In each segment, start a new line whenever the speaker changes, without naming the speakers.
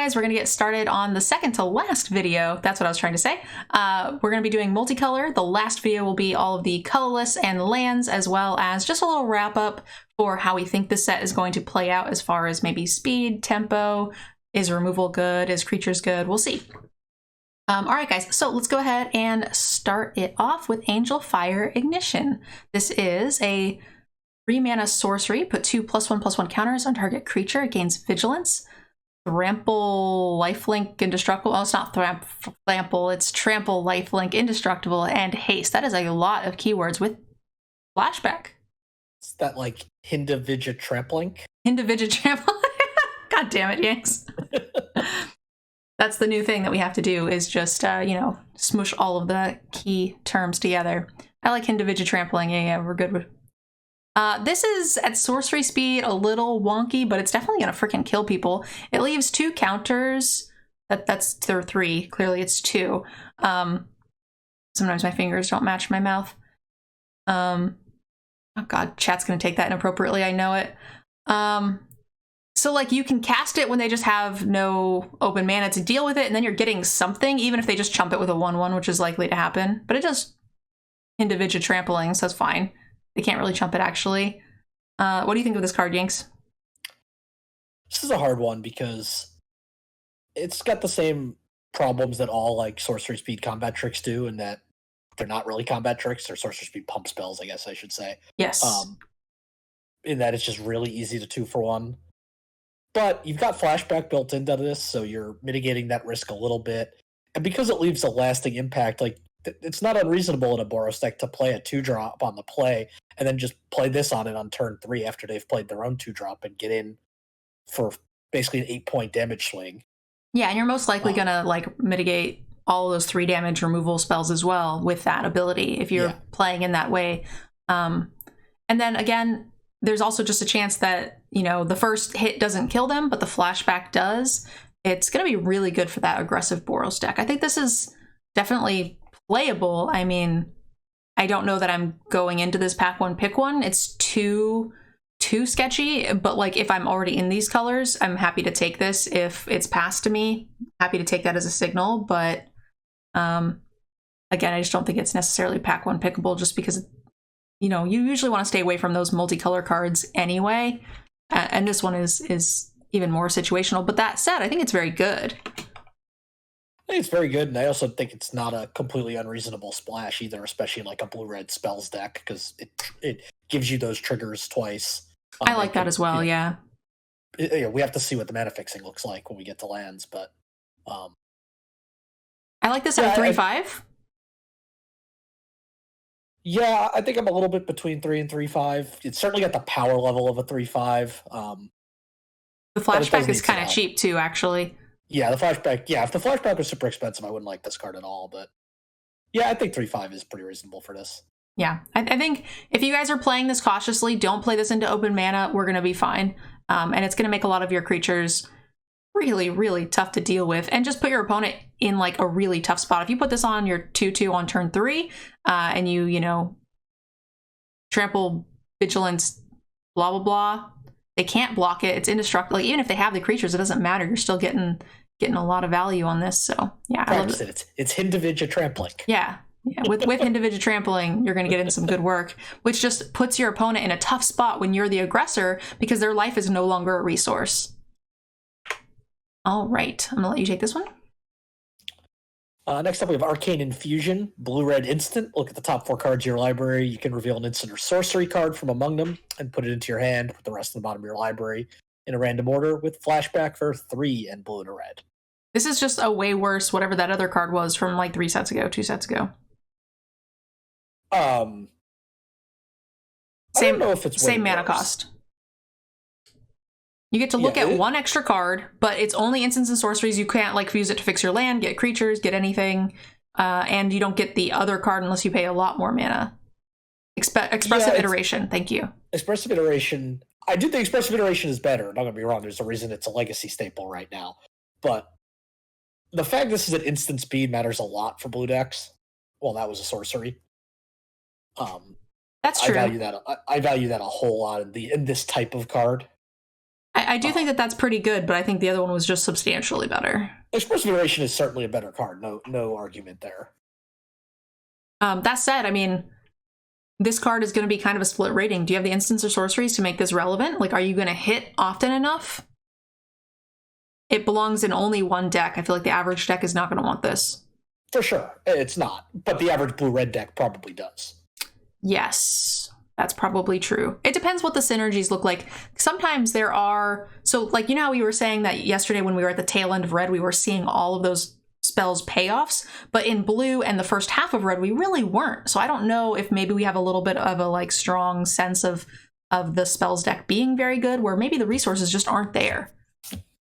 guys, we're going to get started on the second to last video. That's what I was trying to say. We're going to be doing multicolor. The last video will be all of the colorless and lands, as well as just a little wrap up for how we think this set is going to play out as far as maybe speed, tempo, is removal good, is creatures good, we'll see. All right, guys, so let's go ahead and start it off with Angel Fire Ignition. This is a 3-mana sorcery. Put 2 +1/+1 counters on target creature. It gains vigilance. Trample, lifelink, indestructible. Oh, it's not trample, it's trample, lifelink, indestructible, and haste. That is a lot of keywords with flashback.
Is that like Hindavija trampling?
Hindavija trampling? God damn it, Yanks. That's the new thing that we have to do, is just, you know, smoosh all of the key terms together. I like Hindavija trampling. Yeah, we're good with. This is at sorcery speed a little wonky, but it's definitely gonna freaking kill people. It leaves 2 counters. That's their 3. Clearly it's 2. Sometimes my fingers don't match my mouth. Oh god, chat's gonna take that inappropriately. I know it. So like you can cast it when they just have no open mana to deal with it, and then you're getting something, even if they just chump it with a 1/1, which is likely to happen. But it does Hindavija trampling, so it's fine. They can't really chump it, actually. What do you think of this card, Yanks?
This is a hard one because it's got the same problems that all like sorcery speed combat tricks do, in that they're not really combat tricks. They're sorcery speed pump spells, I guess I should say.
Yes.
In that it's just really easy to 2-for-1. But you've got flashback built into this, so you're mitigating that risk a little bit. And because it leaves a lasting impact, like it's not unreasonable in a Boros deck to play a 2-drop on the play and then just play this on it on turn 3 after they've played their own 2-drop and get in for basically an 8-point damage swing. Yeah,
and you're most likely gonna like mitigate all those 3 damage removal spells as well with that ability if you're playing in that way. And then again, there's also just a chance that, you know, the first hit doesn't kill them, but the flashback does. It's going to be really good for that aggressive Boros deck. I think this is definitely playable. I mean, I don't know that I'm going into this pack one, pick one. It's too sketchy, but like if I'm already in these colors, I'm happy to take this. If it's passed to me, happy to take that as a signal. But again, I just don't think it's necessarily pack one pickable, just because, you know, you usually want to stay away from those multicolor cards anyway. And this one is even more situational. But that said, I think it's very good.
I think it's very good, and I also think it's not a completely unreasonable splash either, especially in like a blue-red spells deck, because it gives you those triggers twice.
I like that as well, yeah.
We have to see what the mana fixing looks like when we get to lands, but...
I like this at 3/5.
Yeah, I think I'm a little bit between 3 and 3/5. It's certainly got the power level of a 3/5.
The flashback is kind of cheap too, actually.
Yeah, the flashback. Yeah, if the flashback was super expensive, I wouldn't like this card at all. But yeah, I think 3/5 is pretty reasonable for this.
Yeah, I think if you guys are playing this cautiously, don't play this into open mana. We're gonna be fine, and it's gonna make a lot of your creatures really, really tough to deal with, and just put your opponent in like a really tough spot. If you put this on your 2/2 on turn 3, and you know, trample, vigilance, blah blah blah, they can't block it. It's indestructible. Like, even if they have the creatures, it doesn't matter. You're still getting a lot of value on this. So yeah, I love it.
It's Hindavija trampling.
Yeah. With Hindavija trampling, you're going to get in some good work, which just puts your opponent in a tough spot when you're the aggressor, because their life is no longer a resource. All right, I'm gonna let you take this one.
Next up, we have Arcane Infusion, blue-red instant. Look at the top 4 cards of your library. You can reveal an instant or sorcery card from among them and put it into your hand with the rest of the bottom of your library in a random order with flashback for 3 and blue to red.
This is just a way worse whatever that other card was from like 2 sets ago.
I don't know if it's
same mana cost. You get to look at 1 extra card, but it's only instants and sorceries. You can't like use it to fix your land, get creatures, get anything, and you don't get the other card unless you pay a lot more mana. Expressive iteration, thank you.
Expressive iteration. I do think expressive iteration is better. Don't get me wrong. There's a reason it's a legacy staple right now, but the fact this is at instant speed matters a lot for blue decks. Well, that was a sorcery.
That's true.
I value that a whole lot in this type of card.
I do think that that's pretty good, but I think the other one was just substantially better.
Expressive Iteration is certainly a better card. No argument there.
That said, I mean, this card is going to be kind of a split rating. Do you have the instants or sorceries to make this relevant? Like, are you going to hit often enough? It belongs in only one deck. I feel like the average deck is not going to want this.
For sure. It's not. But the average blue-red deck probably does.
Yes. That's probably true. It depends what the synergies look like. Sometimes there are... So, like, you know how we were saying that yesterday when we were at the tail end of red, we were seeing all of those spells payoffs, but in blue and the first half of red, we really weren't. So I don't know if maybe we have a little bit of a, like, strong sense of the spells deck being very good, where maybe the resources just aren't there.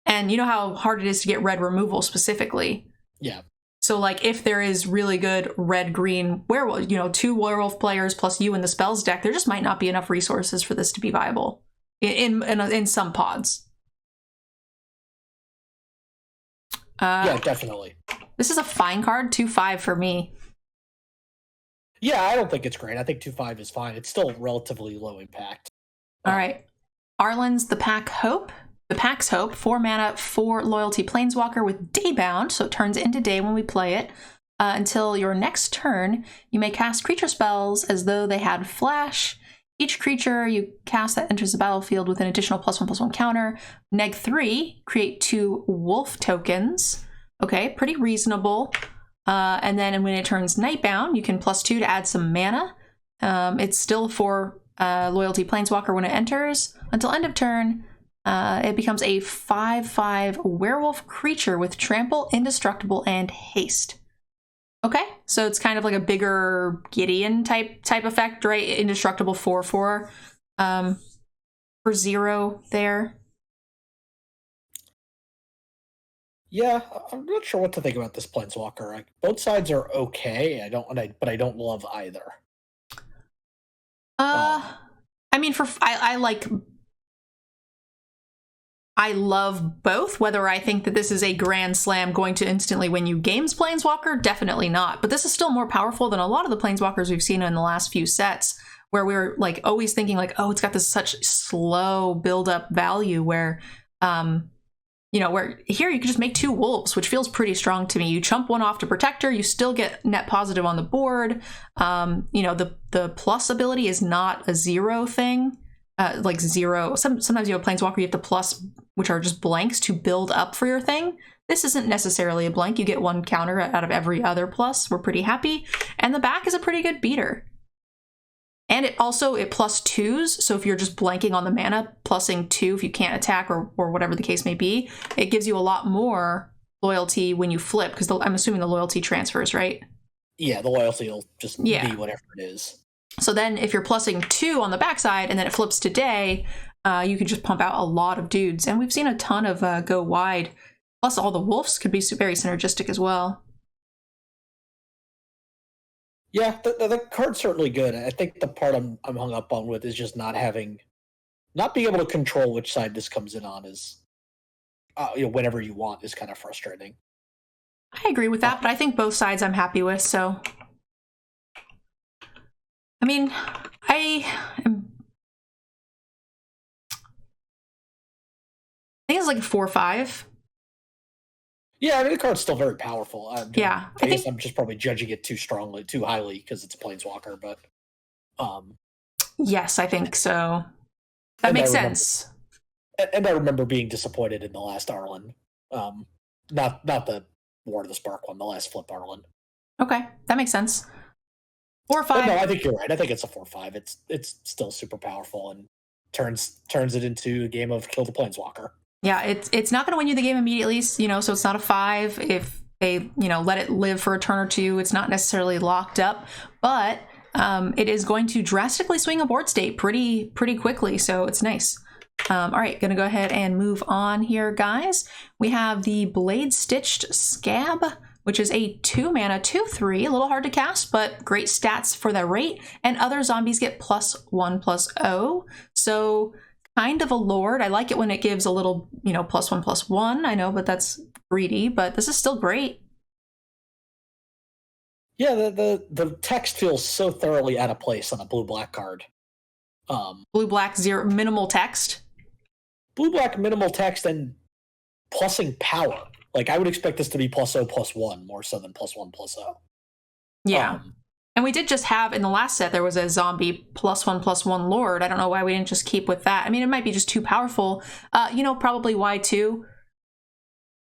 And you know how hard it is to get red removal specifically?
Yeah.
So, like, if there is really good red-green werewolf, you know, 2 werewolf players plus you in the spells deck, there just might not be enough resources for this to be viable in some pods.
Yeah, definitely.
This is a fine card, 2/5 for me.
Yeah, I don't think it's great. I think 2/5 is fine. It's still relatively low impact.
All right. Arlen's the Pack Hope. The Pack's Hope, 4 mana, 4 loyalty planeswalker with daybound, so it turns into day when we play it. Until your next turn, you may cast creature spells as though they had flash. Each creature you cast that enters the battlefield with an additional +1/+1 counter. -3, create 2 wolf tokens. Okay, pretty reasonable. And then when it turns nightbound, you can +2 to add some mana. It's still for loyalty planeswalker when it enters. Until end of turn, it becomes a 5/5 werewolf creature with trample, indestructible, and haste. Okay, so it's kind of like a bigger Gideon type effect, right? Indestructible 4/4 for 0 there.
Yeah, I'm not sure what to think about this planeswalker. Both sides are okay. But I don't love either.
I mean, I love both. Whether I think that this is a grand slam going to instantly win you games planeswalker, definitely not. But this is still more powerful than a lot of the planeswalkers we've seen in the last few sets, where we were like always thinking like, oh, it's got this such slow build up value where, where here you can just make 2 wolves, which feels pretty strong to me. You chump one off to protector, you still get net positive on the board. The plus ability is not a 0 thing. Like 0. Sometimes you have a planeswalker, you have the plus, which are just blanks to build up for your thing. This isn't necessarily a blank. You get 1 counter out of every other plus. We're pretty happy. And the back is a pretty good beater. And it +2s, so if you're just blanking on the mana, plussing 2 if you can't attack or whatever the case may be, it gives you a lot more loyalty when you flip, because I'm assuming the loyalty transfers, right?
Yeah, the loyalty will just be whatever it is.
So then if you're plussing 2 on the backside and then it flips to day, you can just pump out a lot of dudes. And we've seen a ton of go wide. Plus all the wolves could be very synergistic as well.
Yeah, the card's certainly good. I think the part I'm hung up on with is just not being able to control which side this comes in on is, whenever you want, is kind of frustrating.
I agree with that, but I think both sides I'm happy with, so... I mean, I think it's like a 4/5.
Yeah, I mean, the card's still very powerful. I guess I'm just probably judging it too highly, because it's a planeswalker, but...
Yes, I think so. That makes sense.
And I remember being disappointed in the last Arlen. Not the War of the Spark one, the last flip Arlen.
Okay, that makes sense. 4/5.
But no, I think you're right. I think it's a 4/5. It's still super powerful and turns it into a game of kill the planeswalker.
Yeah, it's not going to win you the game immediately, so it's not a 5. If they, let it live for a turn or 2, it's not necessarily locked up, but it is going to drastically swing a board state pretty quickly, so it's nice. All right, gonna go ahead and move on here, guys. We have the Blade Stitched Scav, which is a 2 mana 2/3, a little hard to cast, but great stats for the rate, and other zombies get +1/+0. So kind of a lord. I like it when it gives a little, +1/+1. I know, but that's greedy, but this is still great.
Yeah, the text feels so thoroughly out of place on a blue-black card.
Blue-black 0, minimal text.
blue-black minimal text and plussing power. Like, I would expect this to be +0/+1 more so than +1/+0.
Yeah. And we did just have, in the last set, there was a zombie +1/+1 lord. I don't know why we didn't just keep with that. I mean, it might be just too powerful. Probably why too.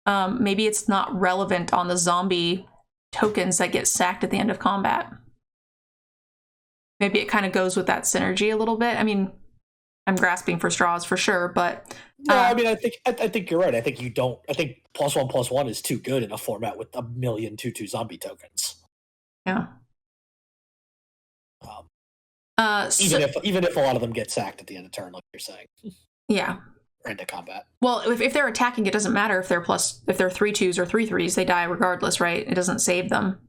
Maybe it's not relevant on the zombie tokens that get sacked at the end of combat. Maybe it kind of goes with that synergy a little bit. I mean, I'm grasping for straws for sure, but
no, I mean, I think you're right. I think +1/+1 is too good in a format with 1,000,000 2/2 zombie tokens.
Yeah.
Even if a lot of them get sacked at the end of turn, like you're saying.
Yeah.
Or into combat.
Well, if they're attacking, it doesn't matter if they're 3/2s or 3/3s. They die regardless, right? It doesn't save them.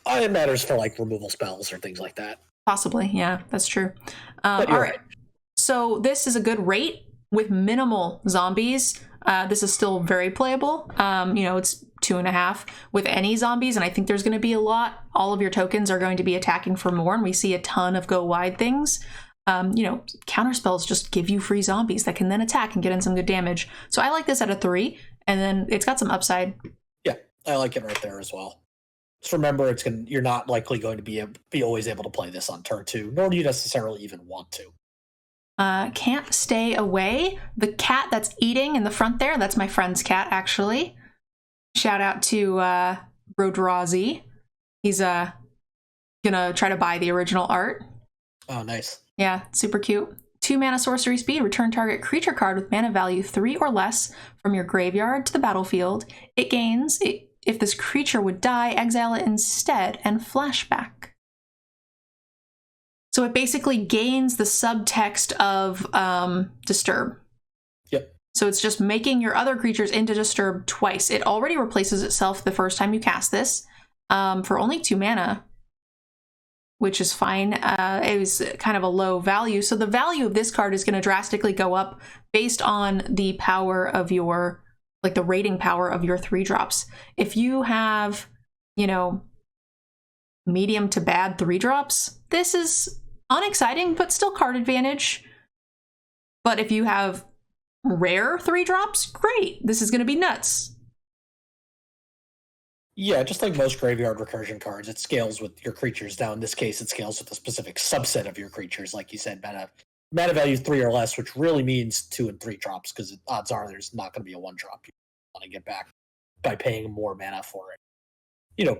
It matters for like removal spells or things like that.
Possibly, yeah, that's true. All right. So this is a good rate with minimal zombies. This is still very playable. It's 2.5 with any zombies, and I think there's going to be a lot. All of your tokens are going to be attacking for more, and we see a ton of go wide things. Counter spells just give you free zombies that can then attack and get in some good damage. So I like this at a 3, and then it's got some upside.
Yeah, I like it right there as well. Just remember, you're not likely going to be always able to play this on turn 2, nor do you necessarily even want to.
Can't stay away. The cat that's eating in the front there, that's my friend's cat, actually. Shout out to Brodrazi. He's gonna try to buy the original art.
Oh, nice.
Yeah, super cute. 2 mana sorcery speed. Return target creature card with mana value 3 or less from your graveyard to the battlefield. It gains, if this creature would die, exile it instead and flashback. So it basically gains the subtext of Disturb.
Yep.
So it's just making your other creatures into Disturb twice. It already replaces itself the first time you cast this for only 2 mana, which is fine. It was kind of a low value. So the value of this card is going to drastically go up based on the power of your, like the rating power of your 3-drops. If you have, medium to bad 3-drops, this is unexciting, but still card advantage. But if you have rare 3-drops, great. This is going to be nuts.
Yeah, just like most graveyard recursion cards, it scales with your creatures. Now, in this case, it scales with a specific subset of your creatures. Like you said, mana value 3 or less, which really means 2 and 3 drops, because odds are there's not going to be a 1-drop you want to get back by paying more mana for it.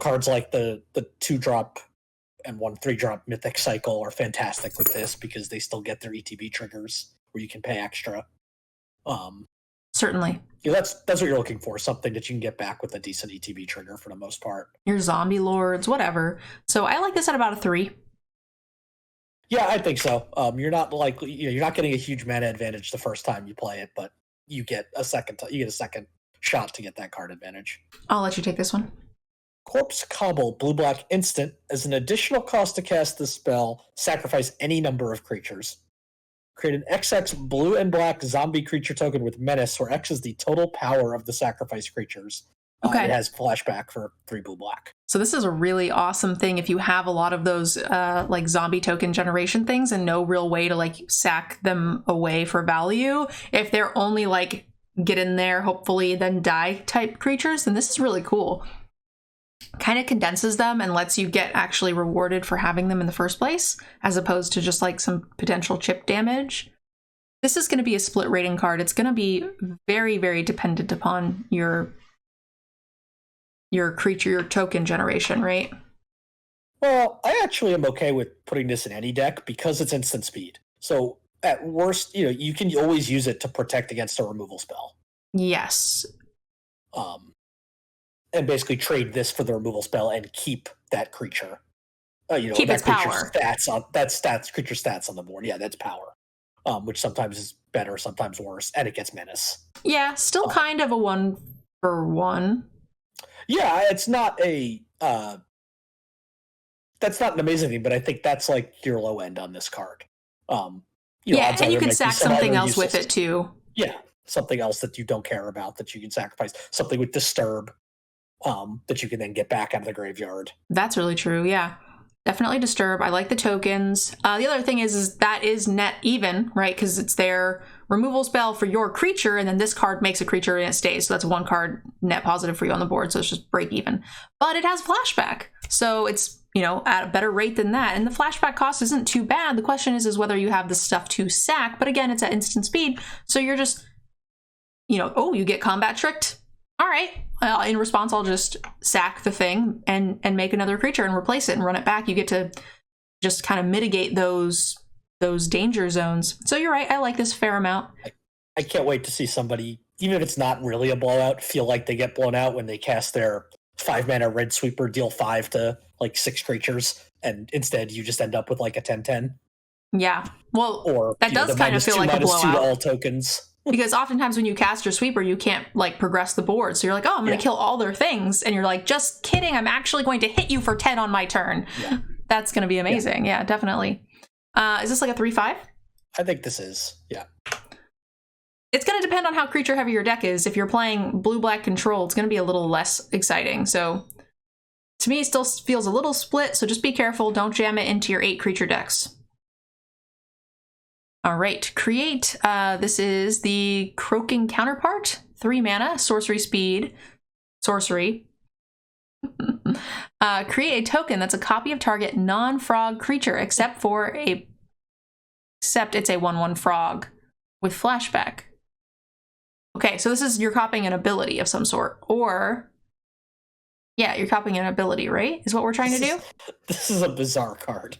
Cards like the 2-drop and 1 3-drop Mythic Cycle are fantastic with this because they still get their ETB triggers where you can pay extra.
Certainly.
Yeah, that's what you're looking for, something that you can get back with a decent ETB trigger for the most part.
Your zombie lords, whatever. So I like this at about a 3.
Yeah, I think so. You're not likely, you're not getting a huge mana advantage the first time you play it, but you get a second shot to get that card advantage.
I'll let you take this one.
Corpse Cobble, blue-black instant. As an additional cost to cast this spell, sacrifice any number of creatures. Create an XX blue and black zombie creature token with menace, where X is the total power of the sacrificed creatures.
Okay.
It has flashback for 3 blue-black.
So this is a really awesome thing if you have a lot of those like zombie token generation things and no real way to like sack them away for value. If they're only like get in there, hopefully then die type creatures, then this is really cool. Kind of condenses them and lets you get actually rewarded for having them in the first place, as opposed to just like some potential chip damage. This is going to be a split rating card. It's going to be very, very dependent upon your creature, your token generation, right?
Well, I actually am okay with putting this in any deck because it's instant speed. So at worst, you can always use it to protect against a removal spell.
Yes.
And basically trade this for the removal spell and keep that creature.
Keep its power.
Creature stats on the board. Yeah, that's power. Which sometimes is better, sometimes worse, and it gets menace.
Yeah, still kind of a 1-for-1.
Yeah, it's not a that's not an amazing thing, but I think that's like your low end on this card.
Yeah, and you can sack something else with it too.
Yeah, something else that you don't care about that you can sacrifice. Something with Disturb that you can then get back out of the graveyard.
That's really true, yeah. Definitely Disturb. I like the tokens. The other thing is that is net even, right? Because it's there removal spell for your creature, and then this card makes a creature and it stays. So that's 1 card net positive for you on the board. So it's just break even. But it has flashback. So it's, you know, at a better rate than that. And the flashback cost isn't too bad. The question is whether you have the stuff to sack. But again, it's at instant speed. So you're just, you know, oh, you get combat tricked. All right. In response, I'll just sack the thing and make another creature and replace it and run it back. You get to just kind of mitigate those danger zones. So you're right. I like this a fair amount.
I can't wait to see somebody, even if it's not really a blowout, feel like they get blown out when they cast their 5-mana red sweeper, deal 5 to like 6 creatures, and instead you just end up with like a 10/10.
Yeah. Well, or that does kind of feel
-2,
like a blowout.
-2 to all tokens.
Because oftentimes when you cast your sweeper, you can't like progress the board. So you're like, oh, I'm going to kill all their things. And you're like, just kidding. I'm actually going to hit you for 10 on my turn. Yeah. That's going to be amazing. Yeah, definitely. Is this like a 3/5?
I think this is. Yeah.
It's going to depend on how creature heavy your deck is. If you're playing blue-black control, it's going to be a little less exciting. So to me, it still feels a little split. So just be careful. Don't jam it into your 8 creature decks. All right, create. This is the Croaking Counterpart, 3 mana, sorcery speed, sorcery. Create a token that's a copy of target non-frog creature, except it's a 1/1 frog with flashback. Okay, so this is you're copying an ability of some sort, or yeah, you're copying an ability, right? Is what we're trying to do.
This is a bizarre card.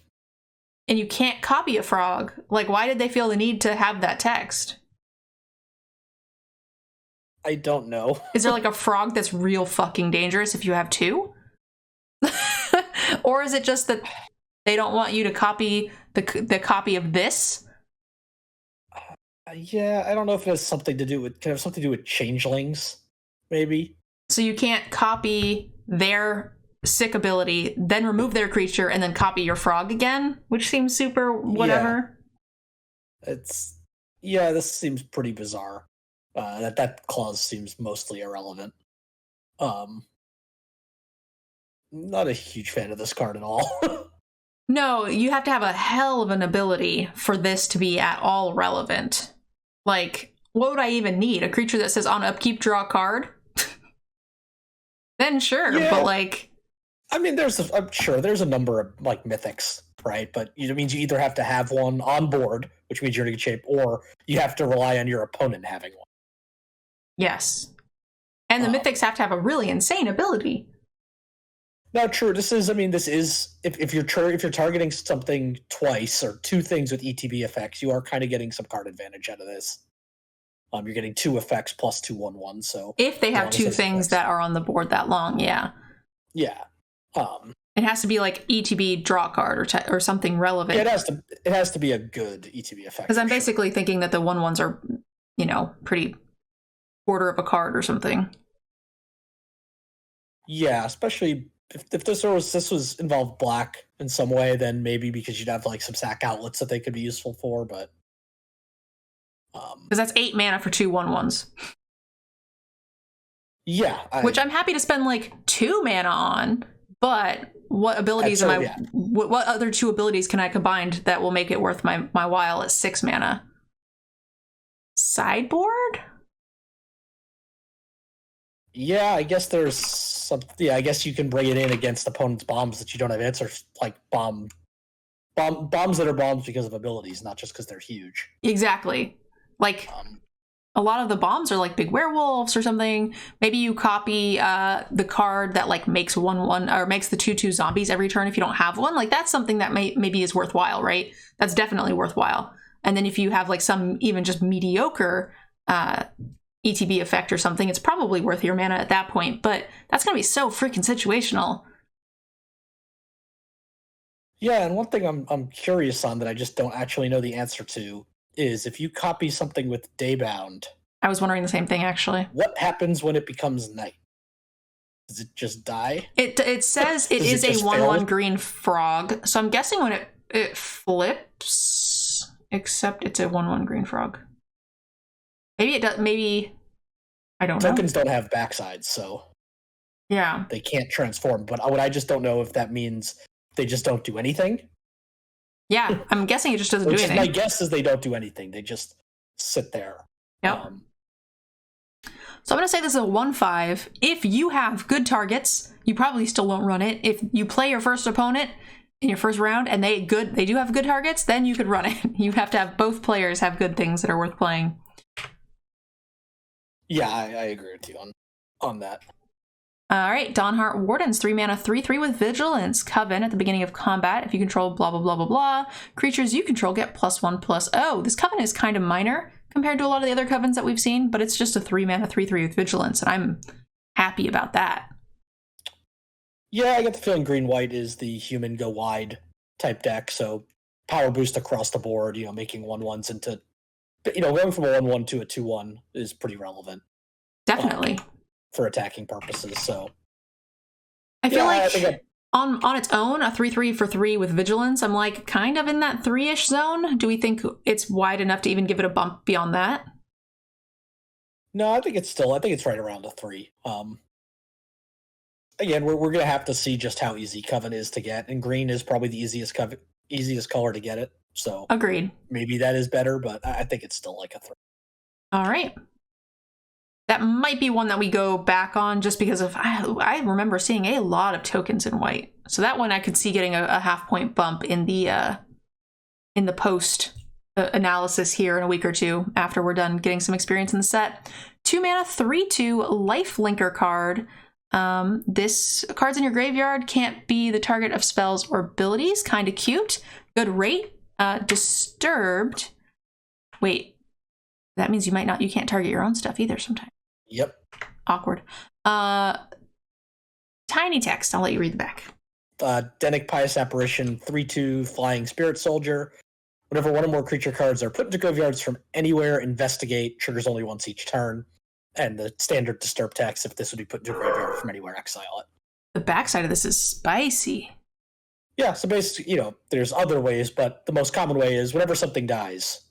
And you can't copy a frog. Like, why did they feel the need to have that text?
I don't know.
Is there like a frog that's real fucking dangerous if you have 2? Or is it just that they don't want you to copy the copy of this?
Yeah, I don't know if it has something to do with changelings, maybe.
So you can't copy their sick ability, then remove their creature, and then copy your frog again, which seems super whatever.
Yeah. This seems pretty bizarre. That clause seems mostly irrelevant. Not a huge fan of this card at all.
No, you have to have a hell of an ability for this to be at all relevant. Like, what would I even need? A creature that says on upkeep, draw a card? Then sure, yeah. But like...
I mean, I'm sure there's a number of like mythics, right? But it means you either have to have one on board, which means you're in good shape, or you have to rely on your opponent having one.
Yes. And the mythics have to have a really insane ability.
No, true. This is if you're targeting something twice or 2 things with ETB effects, you are kind of getting some card advantage out of this. You're getting 2 effects plus 2 1/1. So
if they have 2 things that are on the board that long, yeah.
Yeah.
It has to be like ETB draw card or something relevant.
Yeah, it has to be a good ETB effect.
Because I'm basically thinking that the 1/1s are, you know, pretty quarter of a card or something.
Yeah, especially if this was involved black in some way, then maybe because you'd have like some sack outlets that they could be useful for, but
because that's 8 mana for 2 1/1s.
Yeah,
which I'm happy to spend like 2 mana on, but what abilities what other 2 abilities can I combine that will make it worth my while at 6 mana? Sideboard?
Yeah, I guess there's some. Yeah, I guess you can bring it in against opponents' bombs that you don't have answers, like bombs that are bombs because of abilities, not just because they're huge.
Exactly. Like a lot of the bombs are like big werewolves or something. Maybe you copy the card that like makes 1/1 or makes the 2/2 zombies every turn if you don't have one. Like that's something that maybe is worthwhile, right? That's definitely worthwhile. And then if you have like some even just mediocre ETB effect or something, it's probably worth your mana at that point. But that's gonna be so freaking situational.
Yeah, and one thing I'm curious on that I just don't actually know the answer to is if you copy something with Daybound.
I was wondering the same thing, actually.
What happens when it becomes night? Does it just die?
It says it is a 1/1 green frog, so I'm guessing when it flips, except it's a 1/1 green frog. Maybe it does. Maybe I don't know.
Tokens don't have backsides, so
yeah,
they can't transform. But I just don't know if that means they just don't do anything.
Yeah, I'm guessing it just doesn't do anything.
My guess is they don't do anything. They just sit there.
Yep. So I'm going to say this is a 1/5. If you have good targets, you probably still won't run it. If you play your first opponent in your first round and they do have good targets, then you could run it. You have to have both players have good things that are worth playing.
Yeah, I agree with you on that.
All right, Dawnheart Wardens, 3 mana, 3/3 with Vigilance. Coven at the beginning of combat. If you control blah, blah, blah, blah, blah, creatures you control get +1/+0. This Coven is kind of minor compared to a lot of the other Covens that we've seen, but it's just a 3 mana, 3/3 with Vigilance, and I'm happy about that.
Yeah, I get the feeling green-white is the human go wide type deck, so power boost across the board, making 1/1s into, going from a 1/1 to a 2/1 is pretty relevant.
Definitely.
For attacking purposes, so.
I feel like on its own, a 3/3 for 3 with Vigilance, I'm like kind of in that 3-ish zone. Do we think it's wide enough to even give it a bump beyond that?
No, I think it's right around a 3. Again, we're going to have to see just how easy Coven is to get, and green is probably the easiest color to get it, so.
Agreed.
Maybe that is better, but I think it's still like a 3.
All right. That might be one that we go back on just because of I remember seeing a lot of tokens in white. So that one I could see getting a half-point bump in the post analysis here in a week or two after we're done getting some experience in the set. 2 mana, 3/2 Lifelinker card. This card's in your graveyard, can't be the target of spells or abilities. Kind of cute. Good rate. Disturbed. Wait. That means you can't target your own stuff either sometimes.
Yep.
Awkward. Tiny text. I'll let you read the back.
Denic Pious Apparition, 3/2 Flying Spirit Soldier. Whenever one or more creature cards are put into graveyards from anywhere, investigate, triggers only once each turn. And the standard disturb text, if this would be put into a graveyard from anywhere, exile it.
The backside of this is spicy.
Yeah, so basically, there's other ways, but the most common way is whenever something dies,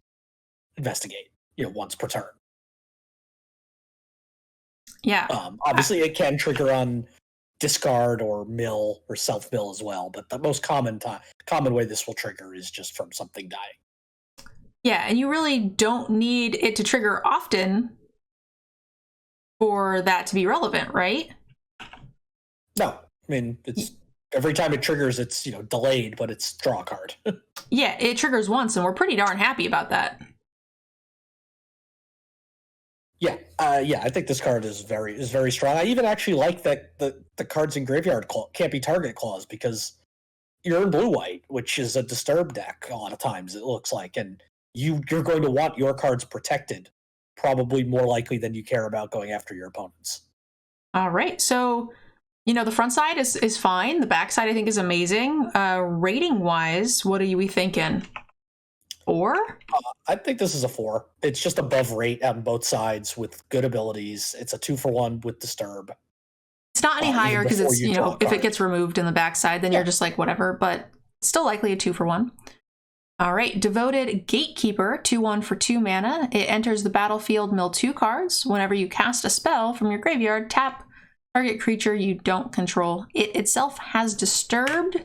investigate, once per turn.
Yeah.
Obviously, it can trigger on discard or mill or self-mill as well, but the most common way this will trigger is just from something dying.
Yeah, and you really don't need it to trigger often for that to be relevant, right?
No, I mean, it's every time it triggers, it's delayed, but it's draw a card.
Yeah, it triggers once, and we're pretty darn happy about that.
Yeah, I think this card is very strong. I even actually like that the cards in graveyard can't be target clause because you're in blue-white, which is a disturb deck a lot of times, it looks like, and you're going to want your cards protected probably more likely than you care about going after your opponents. All
right, so the front side is fine. The back side I think is amazing. Rating-wise, what are we thinking? 4?
I think this is a 4. It's just above rate on both sides with good abilities. It's a 2-for-1 with disturb.
It's not any higher because it's if it gets removed in the backside, then you're just like whatever. But still likely a 2-for-1. All right, Devoted Gatekeeper, 2/1 for 2 mana. It enters the battlefield, mill 2 cards. Whenever you cast a spell from your graveyard, tap target creature you don't control. It itself has disturb.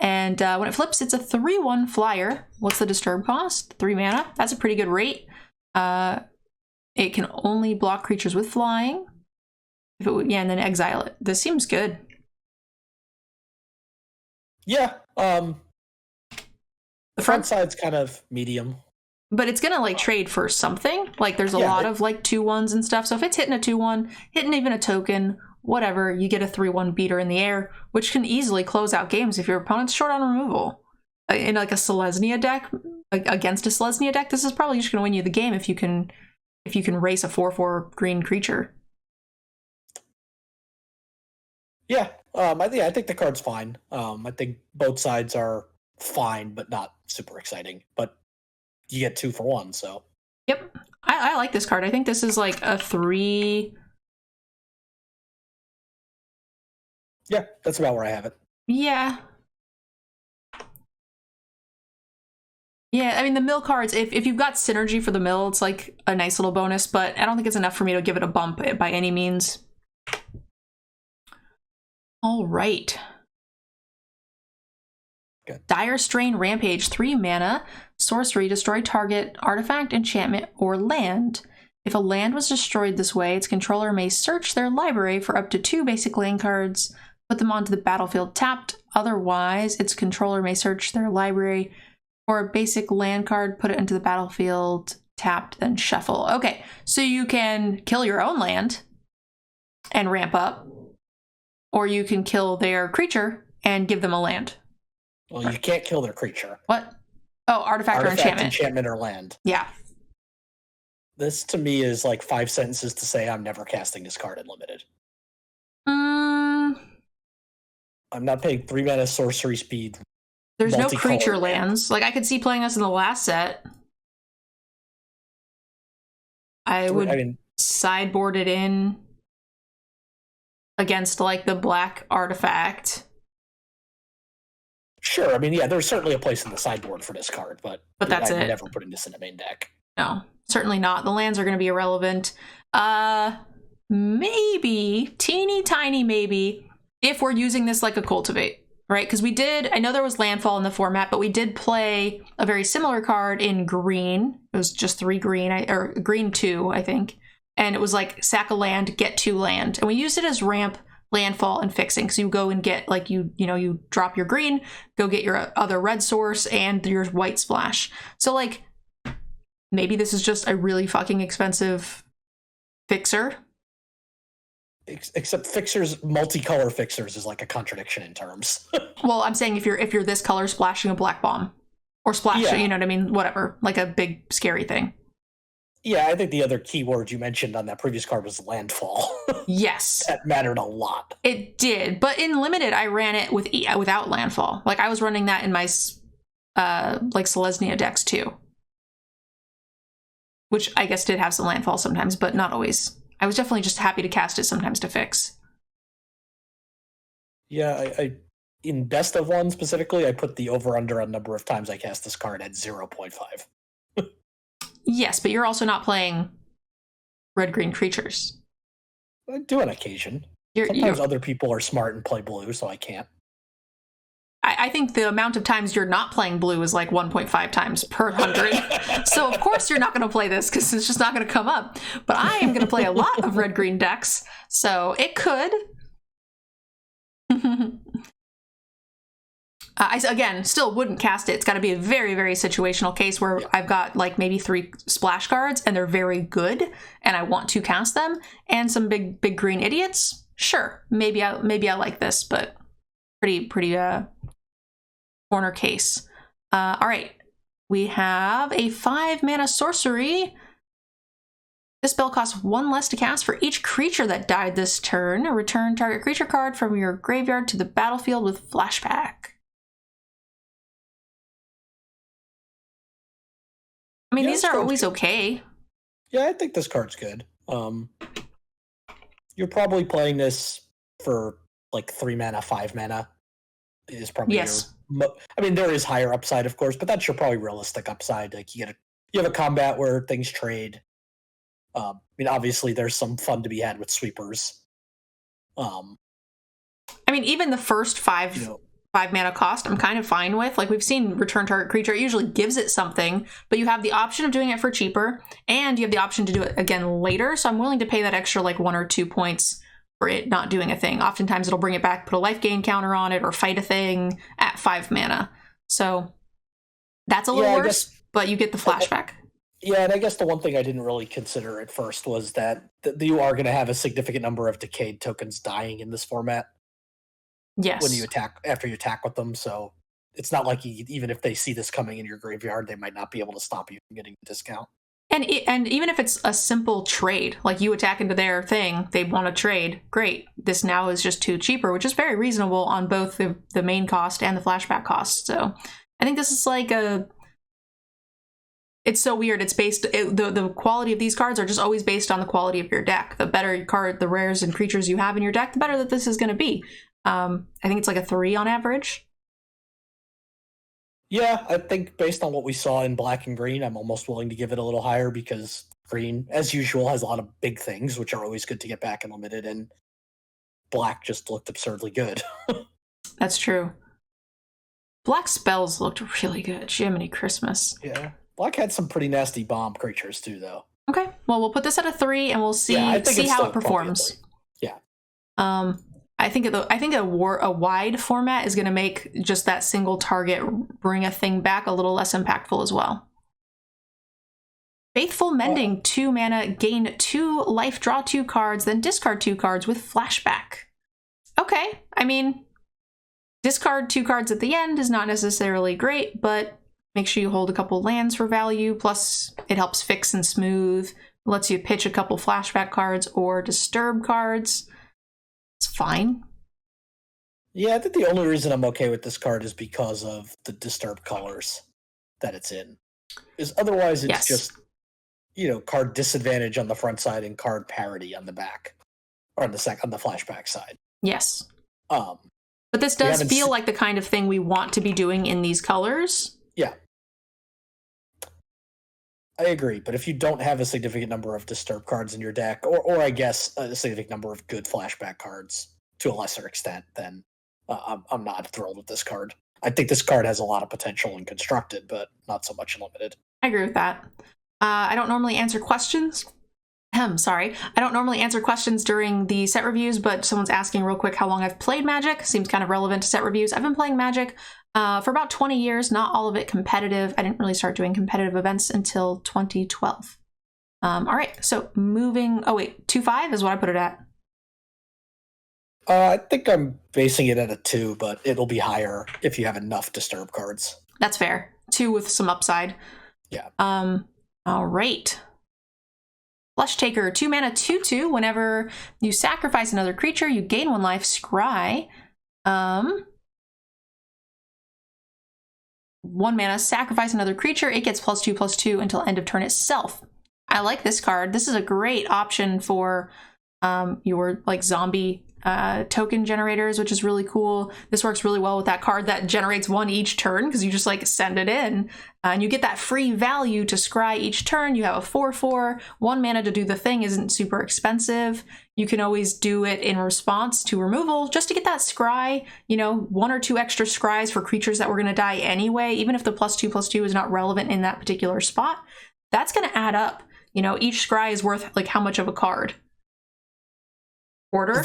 And when it flips, it's a 3/1 flyer. What's the disturb cost? 3 mana. That's a pretty good rate. It can only block creatures with flying. And then exile it. This seems good.
Yeah. The front side's kind of medium.
But it's gonna trade for something. There's a lot of 2/1s and stuff. So if it's hitting a 2/1, hitting even a token, whatever, you get a 3/1 beater in the air, which can easily close out games if your opponent's short on removal. In a Selesnya deck, against a Selesnya deck, this is probably just gonna win you the game if you can race a 4/4 green creature.
Yeah, I think the card's fine. I think both sides are fine, but not super exciting. But you get 2-for-1, so.
Yep, I like this card. I think this is a 3.
Yeah, that's about where I have it.
Yeah. Yeah, I mean, the mill cards, if you've got synergy for the mill, it's a nice little bonus, but I don't think it's enough for me to give it a bump by any means. All right.
Good.
Dire Strain Rampage, 3 mana, sorcery, destroy target artifact, enchantment, or land. If a land was destroyed this way, its controller may search their library for up to 2 basic land cards, put them onto the battlefield tapped. Otherwise, its controller may search their library for a basic land card, put it into the battlefield tapped, then shuffle. Okay, so you can kill your own land and ramp up, or you can kill their creature and give them a land.
Well, you can't kill their creature.
What? Oh, artifact or enchantment.
Enchantment or land.
Yeah.
This, to me, is like 5 sentences to say I'm never casting this card in Limited. I'm not paying 3 mana sorcery speed.
There's no creature lands. Like, I could see playing this in the last set. I would sideboard it in against, like, the black artifact.
Sure, I mean, yeah, there's certainly a place in the sideboard for this card, but
that's
I'm
it.
never putting this in the main deck.
No, certainly not. The lands are going to be irrelevant. Maybe, teeny tiny maybe, if we're using this like a cultivate, right? Because we did, I know there was landfall in the format, but we did play a very similar card in green. It was just 3 green, or green 2, I think. And it was like sack a land, get 2 land. And we used it as ramp, landfall, and fixing. So you go and get, like, you drop your green, go get your other red source and your white splash. So, like, maybe this is just a really fucking expensive fixer.
Except fixers, multicolor fixers is like a contradiction in terms.
Well, I'm saying if you're this color, splashing a black bomb, or splashing, you know what I mean? Whatever, like a big scary thing.
Yeah, I think the other keyword you mentioned on that previous card was landfall.
Yes.
That mattered a lot.
It did, but in Limited, I ran it without landfall. Like, I was running that in my like Selesnya decks too, which I guess did have some landfall sometimes, but not always. I was definitely just happy to cast it sometimes to fix.
Yeah, I in best of one specifically, I put the over-under on number of times I cast this card at 0.5.
Yes, but you're also not playing red-green creatures.
I do on occasion. Sometimes other people are smart and play blue, so I can't.
I think the amount of times you're not playing blue is like 1.5 times per 100. So of course you're not going to play this because it's just not going to come up. But I am going to play a lot of red-green decks, so it could. I, again, still wouldn't cast it. It's got to be a very, very situational case where I've got like maybe 3 splash cards and they're very good and I want to cast them, and some big green idiots. Sure, maybe I like this, but pretty corner case. All right, we have a 5 mana sorcery. This spell costs 1 less to cast for each creature that died this turn. Return target creature card from your graveyard to the battlefield with flashback. I mean, these are always okay.
Yeah, I think this card's good. You're probably playing this for like 3 mana, 5 mana. Is probably your, I mean, there is higher upside, of course, but that's your probably realistic upside. Like you have a combat where things trade. I mean, obviously, there's some fun to be had with sweepers.
I mean, even the first 5 mana cost, I'm kind of fine with. Like, we've seen return target creature. It usually gives it something, but you have the option of doing it for cheaper, and you have the option to do it again later. So I'm willing to pay that extra like 1 or 2 points for it not doing a thing. Oftentimes it'll bring it back, put a life gain counter on it, or fight a thing at 5 mana. So that's a little worse, but you get the flashback.
Yeah, and I guess the one thing I didn't really consider at first was that you are going to have a significant number of decayed tokens dying in this format.
Yes.
When you attack, after you attack with them, so it's not like even if they see this coming in your graveyard, they might not be able to stop you from getting a discount.
And even if it's a simple trade, like you attack into their thing, they want to trade, great. This now is just 2 cheaper, which is very reasonable on both the main cost and the flashback cost. So I think this is like it's so weird. It's based, the quality of these cards are just always based on the quality of your deck. The better your card, the rares and creatures you have in your deck, the better that this is going to be. I think it's like a 3 on average.
Yeah, I think based on what we saw in black and green, I'm almost willing to give it a little higher because green, as usual, has a lot of big things, which are always good to get back in Limited, and black just looked absurdly good.
That's true. Black spells looked really good. Jiminy Christmas.
Yeah. Black had some pretty nasty bomb creatures too, though.
Okay. Well, we'll put this at a 3, and we'll see how it performs.
Yeah.
I think a wide format is going to make just that single target bring a thing back a little less impactful as well. Faithful Mending, 2 mana, gain 2 life, draw 2 cards, then discard 2 cards with flashback. Okay, I mean, discard 2 cards at the end is not necessarily great, but make sure you hold a couple lands for value, plus it helps fix and smooth, lets you pitch a couple flashback cards or disturb cards. It's fine.
Yeah, I think the only reason I'm okay with this card is because of the disturb colors that it's in. Is otherwise it's just, card disadvantage on the front side and card parity on the back, or on the flashback side.
Yes. But this does feel like the kind of thing we want to be doing in these colors.
Yeah. I agree, but if you don't have a significant number of disturb cards in your deck, or I guess a significant number of good flashback cards to a lesser extent, then I'm not thrilled with this card. I think this card has a lot of potential in constructed, but not so much in limited.
I agree with that. I don't normally answer questions. Sorry. I don't normally answer questions during the set reviews, but someone's asking real quick how long I've played Magic. Seems kind of relevant to set reviews. I've been playing Magic for about 20 years, not all of it competitive. I didn't really start doing competitive events until 2012. All right, so moving... Oh, wait, 2.5 is what I put it at.
I think I'm basing it at a 2, but it'll be higher if you have enough disturb cards.
That's fair. 2 with some upside.
Yeah.
All right. Flushtaker, 2 mana, 2/2. Whenever you sacrifice another creature, you gain 1 life. Scry. 1 mana, sacrifice another creature. It gets +2/+2 until end of turn itself. I like this card. This is a great option for your zombie token generators, which is really cool. This works really well with that card that generates 1 each turn, because you just send it in and you get that free value to scry each turn. You have a 4/4, 1 mana to do the thing isn't super expensive. You can always do it in response to removal just to get that scry, 1 or 2 extra scries for creatures that were going to die anyway, even if the +2/+2 is not relevant in that particular spot. That's going to add up. Each scry is worth how much of a card? Order?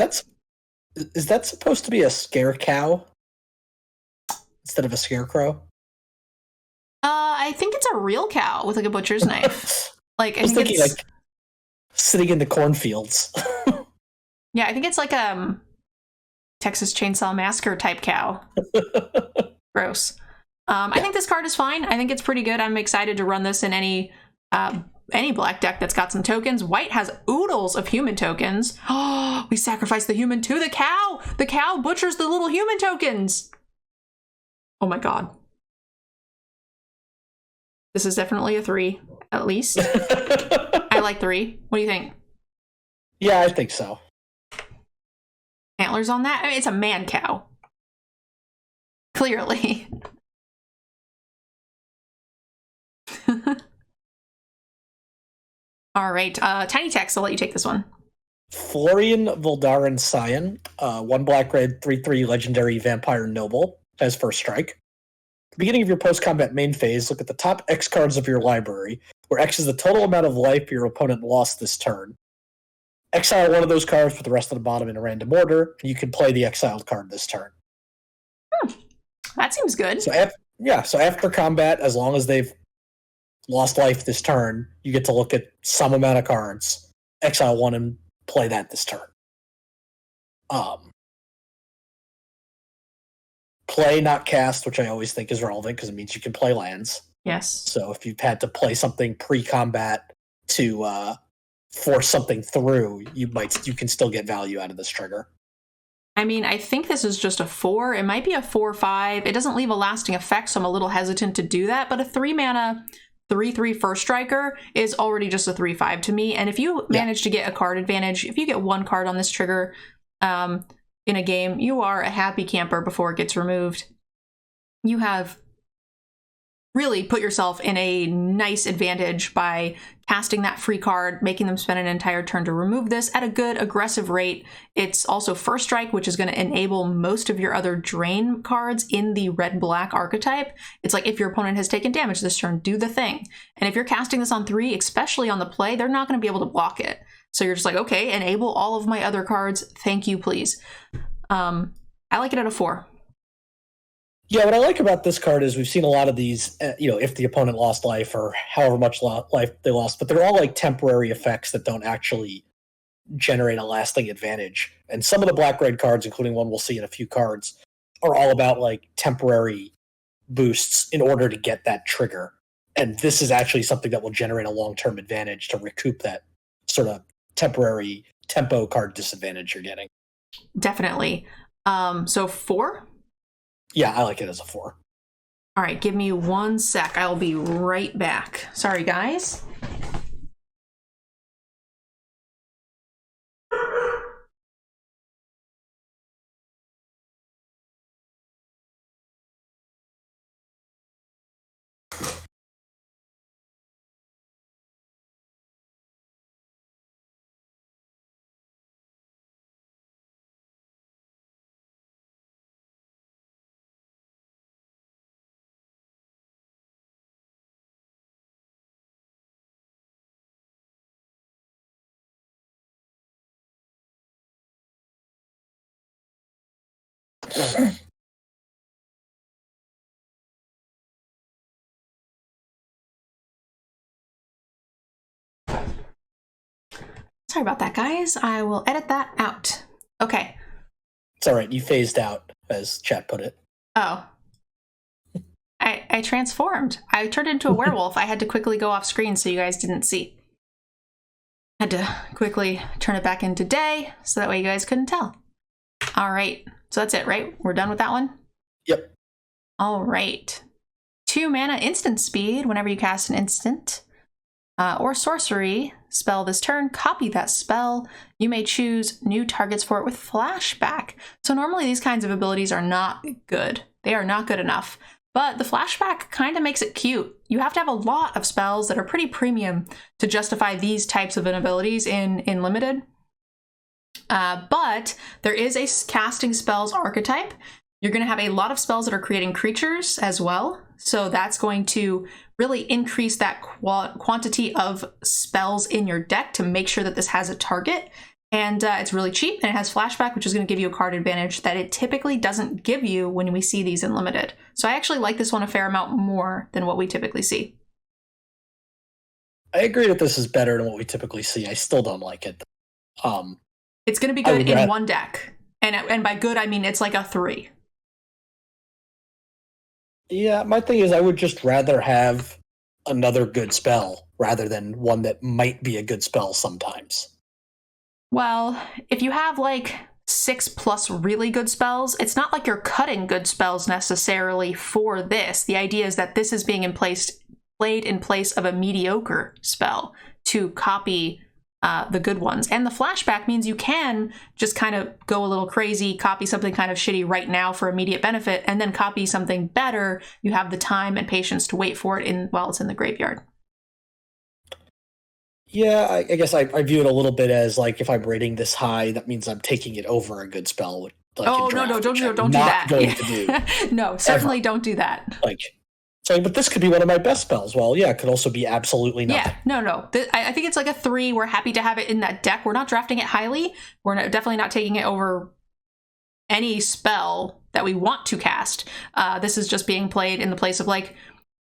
Is that supposed to be a scare cow instead of a scarecrow?
I think it's a real cow with a butcher's knife. I
was thinking sitting in the cornfields.
Yeah, I think it's Texas Chainsaw Massacre type cow. Gross. I think this card is fine. I think it's pretty good. I'm excited to run this in any black deck that's got some tokens. White has oodles of human tokens. Oh, we sacrifice the human to the cow. The cow butchers the little human tokens. Oh my god. This is definitely a 3, at least. I like 3. What do you think?
Yeah, I think so.
Antlers on that? I mean, it's a man cow. Clearly. All right, Tiny Text, I'll let you take this one.
Florian Voldaren Scion, 1 black red, 3/3 legendary vampire noble, has first strike. At the beginning of your post-combat main phase, look at the top X cards of your library, where X is the total amount of life your opponent lost this turn. Exile 1 of those cards, put the rest of the bottom in a random order, and you can play the exiled card this turn.
That seems good.
So after combat, as long as they've lost life this turn, you get to look at some amount of cards, exile 1 and play that this turn. Play, not cast, which I always think is relevant because it means you can play lands.
Yes.
So if you've had to play something pre-combat to force something through, you can still get value out of this trigger.
I mean, I think this is just a 4. It might be a 4/5. It doesn't leave a lasting effect, so I'm a little hesitant to do that. But a 3 mana 3/3 first striker is already just a 3/5 to me. And if you manage to get a card advantage, if you get 1 card on this trigger in a game, you are a happy camper before it gets removed. You have really put yourself in a nice advantage by casting that free card, making them spend an entire turn to remove this at a good aggressive rate. It's also first strike, which is going to enable most of your other drain cards in the red-black archetype. It's like if your opponent has taken damage this turn, do the thing. And if you're casting this on 3, especially on the play, they're not going to be able to block it. So you're just like, okay, enable all of my other cards. Thank you, please. I like it at a 4.
Yeah, what I like about this card is we've seen a lot of these, if the opponent lost life or however much life they lost, but they're all like temporary effects that don't actually generate a lasting advantage. And some of the black-red cards, including one we'll see in a few cards, are all about like temporary boosts in order to get that trigger. And this is actually something that will generate a long-term advantage to recoup that sort of temporary tempo card disadvantage you're getting.
Definitely. So 4?
Yeah, I like it as a 4.
All right, give me 1 sec. I'll be right back. Sorry, guys. Sorry about that, guys. I will edit that out. Okay.
It's all right. You phased out, as chat put it.
Oh. I transformed. I turned into a werewolf. I had to quickly go off screen so you guys didn't see. Had to quickly turn it back into day so that way you guys couldn't tell. All right. So that's it, right? We're done with that one?
Yep.
All right. 2 mana instant speed whenever you cast an instant or sorcery spell this turn, copy that spell. You may choose new targets for it with flashback. So normally these kinds of abilities are not good. They are not good enough. But the flashback kind of makes it cute. You have to have a lot of spells that are pretty premium to justify these types of abilities in limited. But there is a casting spells archetype. You're going to have a lot of spells that are creating creatures as well. So that's going to really increase that quantity of spells in your deck to make sure that this has a target. And it's really cheap, and it has flashback, which is going to give you a card advantage that it typically doesn't give you when we see these in limited. So I actually like this one a fair amount more than what we typically see.
I agree that this is better than what we typically see. I still don't like it.
It's going to be good in one deck. And by good, I mean it's like a 3.
Yeah, my thing is I would just rather have another good spell rather than one that might be a good spell sometimes.
Well, if you have like 6+ really good spells, it's not like you're cutting good spells necessarily for this. The idea is that this is being played in place of a mediocre spell to copy the good ones. And the flashback means you can just kind of go a little crazy, copy something kind of shitty right now for immediate benefit, and then copy something better. You have the time and patience to wait for it while it's in the graveyard.
Yeah, I guess I view it a little bit as like if I'm rating this high, that means I'm taking it over a good spell. Like
oh, no, don't do that.
Going to do
no, certainly don't do that.
But this could be one of my best spells. Well, yeah, it could also be absolutely nothing.
Yeah, no. I think it's like a 3. We're happy to have it in that deck. We're not drafting it highly. We're definitely not taking it over any spell that we want to cast. This is just being played in the place of like,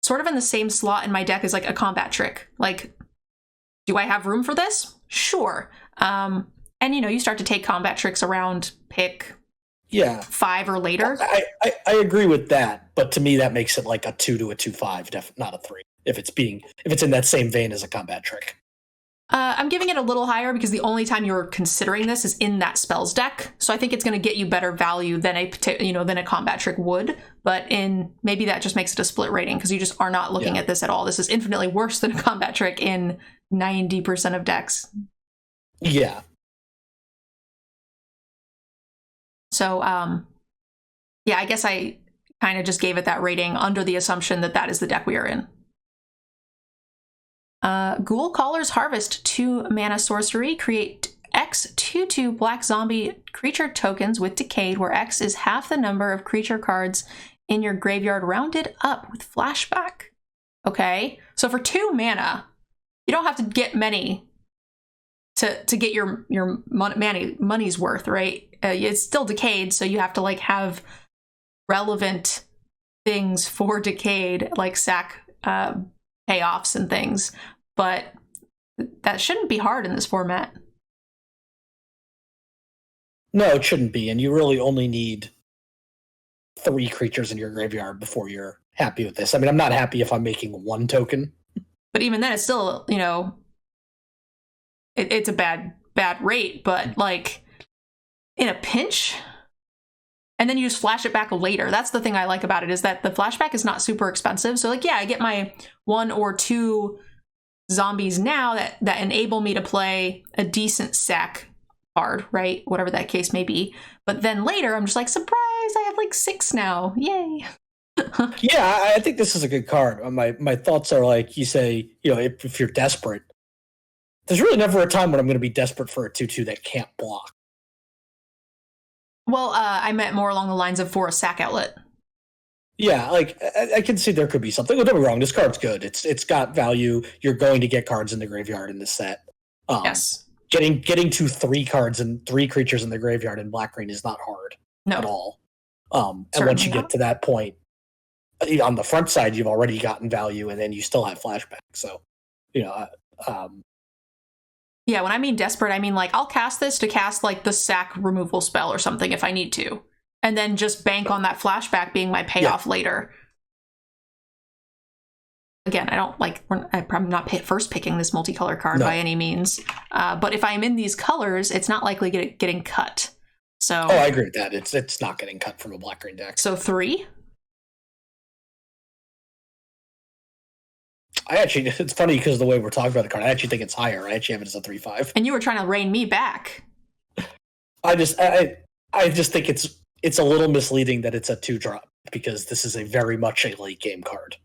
sort of in the same slot in my deck as like a combat trick. Like, do I have room for this? Sure. And you start to take combat tricks around pick 5 or later.
I agree with that, but to me that makes it like a 2 to a 2/5, not a 3. If it's in that same vein as a combat trick.
I'm giving it a little higher because the only time you're considering this is in that spells deck. So I think it's going to get you better value than a combat trick would. But maybe that just makes it a split rating because you just are not looking at this at all. This is infinitely worse than a combat trick in 90% of decks.
Yeah.
So, I guess kind of just gave it that rating under the assumption that that is the deck we are in. Ghoul Caller's Harvest, 2 mana sorcery. Create X 2/2 black zombie creature tokens with Decayed, where X is half the number of creature cards in your graveyard rounded up with flashback. Okay, so for 2 mana, you don't have to get many to get your money's worth, right? It's still Decayed, so you have to like have relevant things for Decayed, like sack payoffs and things, but that shouldn't be hard in this format.
No, it shouldn't be, and you really only need 3 creatures in your graveyard before you're happy with this. I mean, I'm not happy if I'm making 1 token.
But even then, it's still, you know, it's a bad rate, but like in a pinch, and then you just flash it back later. That's the thing I like about it, is that the flashback is not super expensive. So like, yeah, I get my 1 or 2 zombies now that enable me to play a decent sack card, right? Whatever that case may be. But then later, I'm just like, surprise, I have like 6 now. Yay.
Yeah, I think this is a good card. My thoughts are like, you say, you know, if you're desperate, there's really never a time when I'm going to be desperate for a 2/2 that can't block.
Well, I meant more along the lines of for a sack outlet.
Yeah, like I can see there could be something. Don't get me wrong, this card's good. It's got value. You're going to get cards in the graveyard in this set.
Yes.
Getting to 3 cards and 3 creatures in the graveyard in black-green is not hard at all. And once you get to that point, on the front side, you've already gotten value, and then you still have flashback. So, you know,
yeah, when I mean desperate, I mean like I'll cast this to cast like the sack removal spell or something if I need to, and then just bank on that flashback being my payoff later. Again, I don't like, I'm not first picking this multicolor card by any means, but if I'm in these colors, it's not likely getting cut. So
I agree with that. It's not getting cut from a black-green deck.
So 3.
It's funny because of the way we're talking about the card. I actually think it's higher. I actually have it as a 3/5.
And you were trying to rein me back.
I just think it's a little misleading that it's a 2-drop, because this is a very much a late game card.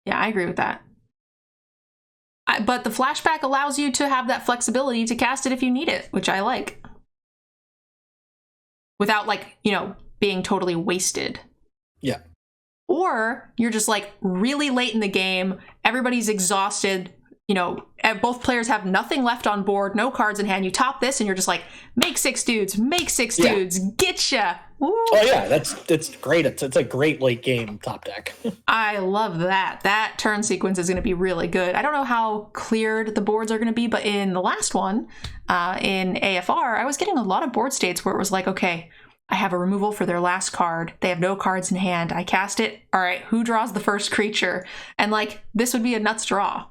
Yeah, I agree with that. But the flashback allows you to have that flexibility to cast it if you need it, which I like. Without like, you know, being totally wasted.
Yeah.
Or you're just like really late in the game, everybody's exhausted, you know, both players have nothing left on board, no cards in hand. You top this and you're just like, make 6 dudes, getcha. Woo.
Oh yeah, that's great. It's a great late game top deck.
I love that. That turn sequence is going to be really good. I don't know how cleared the boards are going to be, but in the last one, in AFR, I was getting a lot of board states where it was like, okay, I have a removal for their last card. They have no cards in hand. I cast it. All right, who draws the first creature? And like, this would be a nuts draw.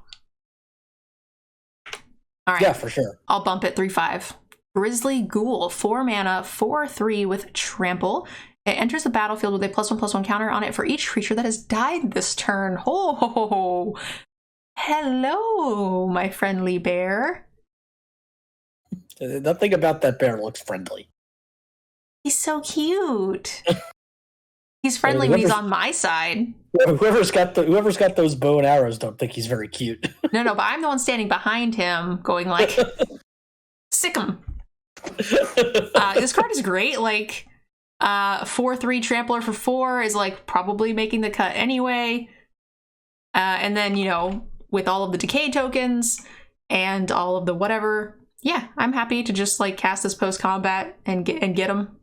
All right.
Yeah, for sure.
I'll bump it 3/5. Grizzly Ghoul, 4 mana, 4/3 with trample. It enters the battlefield with a +1/+1 counter on it for each creature that has died this turn. Ho ho ho ho. Hello, my friendly bear.
Nothing about that bear looks friendly.
He's so cute. He's friendly when he's on my side.
Whoever's got those bow and arrows don't think he's very cute.
No, but I'm the one standing behind him going like, sick him. This card is great. Like, 4/3 Trampler for 4 is like probably making the cut anyway. And then, you know, with all of the decay tokens and all of the whatever, yeah, I'm happy to just like cast this post combat and get him.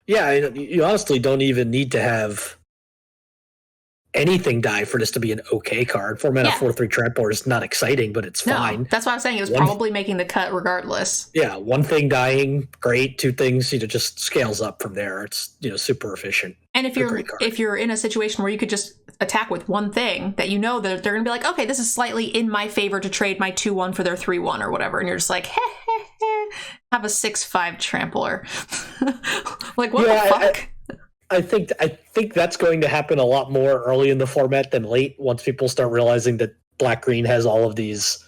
Yeah, you honestly don't even need to have anything die for this to be an okay card. 4 mana 4/3 Trampler is not exciting, but it's fine.
That's why I was saying it was probably making the cut regardless.
Yeah, 1 thing dying, great. 2 things, just scales up from there. It's super efficient.
And if you're in a situation where you could just attack with 1 thing that you know that they're gonna be like, okay, this is slightly in my favor to trade my 2/1 for their 3/1 or whatever, and you're just like, have a 6/5 Trampler. Like, what the fuck?
I think that's going to happen a lot more early in the format than late, once people start realizing that black-green has all of these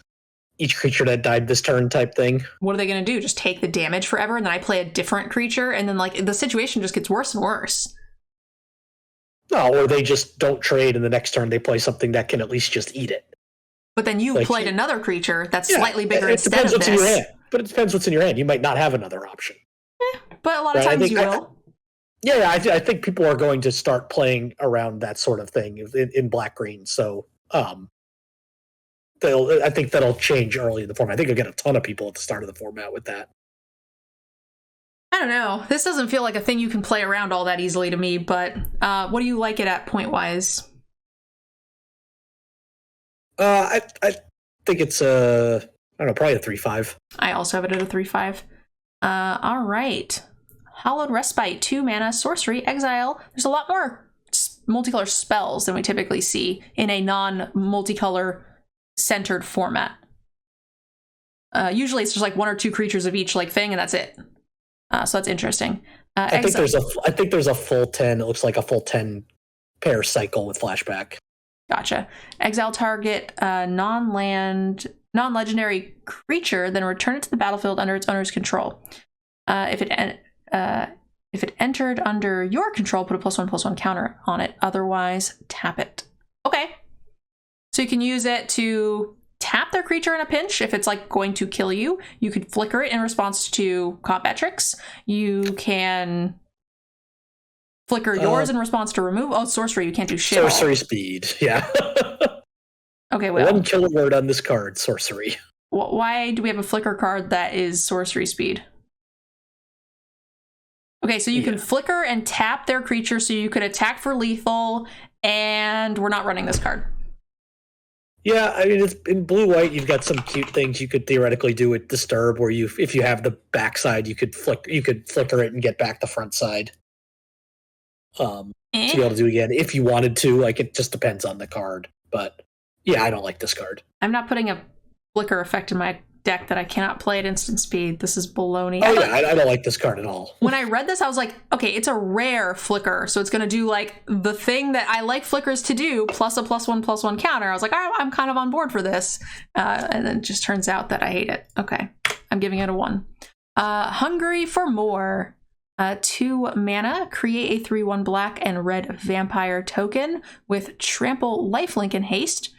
each creature that died this turn type thing.
What are they going to do? Just take the damage forever and then I play a different creature and then like the situation just gets worse and worse.
No, or they just don't trade, and the next turn they play something that can at least just eat it.
But then you played another creature that's slightly bigger instead of this.
In your hand. But it depends what's in your hand. You might not have another option.
But a lot of times you will.
I think people are going to start playing around that sort of thing in black-green. So I think that'll change early in the format. I think you'll get a ton of people at the start of the format with that.
I don't know. This doesn't feel like a thing you can play around all that easily to me, but what do you like it at point-wise?
I think it's probably a 3-5.
I also have it at a 3-5. All right. Hallowed Respite, 2 mana, sorcery, exile. There's a lot more multicolor spells than we typically see in a non-multicolor centered format. Usually it's just like 1 or 2 creatures of each like thing, and that's it. So that's interesting.
I think there's a full 10. It looks like a full 10 pair cycle with flashback.
Gotcha. Exile target non-legendary creature, then return it to the battlefield under its owner's control. If it entered under your control, put a +1/+1 counter on it. Otherwise, tap it. Okay. So you can use it to tap their creature in a pinch if it's like going to kill you. You could flicker it in response to combat tricks. You can flicker yours in response to remove. Oh, sorcery, you can't do shit.
Sorcery speed, yeah.
Okay, well.
1 killer word on this card, sorcery.
Why do we have a flicker card that is sorcery speed? Okay, so you can flicker and tap their creature so you could attack for lethal, and we're not running this card.
Yeah, I mean, it's in blue-white, you've got some cute things you could theoretically do with Disturb, where if you have the backside, you could flicker it and get back the front side. To be able to do again if you wanted to. Like, it just depends on the card. But yeah, I don't like this card.
I'm not putting a flicker effect in my deck that I cannot play at instant speed. This is baloney.
I don't like this card at all.
When I read this, I was like, okay, it's a rare flicker, so it's going to do like the thing that I like flickers to do, plus a +1/+1 counter. I was like, oh, I'm kind of on board for this. And then it just turns out that I hate it. Okay, I'm giving it a 1. Hungry for more. 2 mana, create a 3/1 black and red vampire token with trample, lifelink, and haste.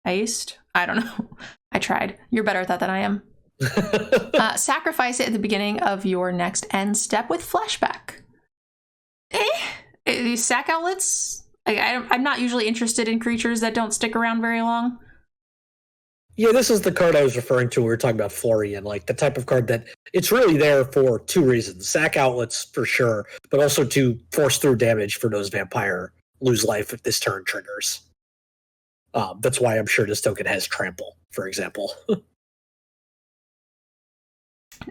Haste? I don't know. I tried. You're better at that than I am. Sacrifice it at the beginning of your next end step with flashback. These sack outlets, I'm not usually interested in creatures that don't stick around very long.
Yeah, this is the card I was referring to when we were talking about Florian, like the type of card that it's really there for 2 reasons. Sack outlets for sure, but also to force through damage for those vampire lose life if this turn triggers. That's why I'm sure this token has trample, for example.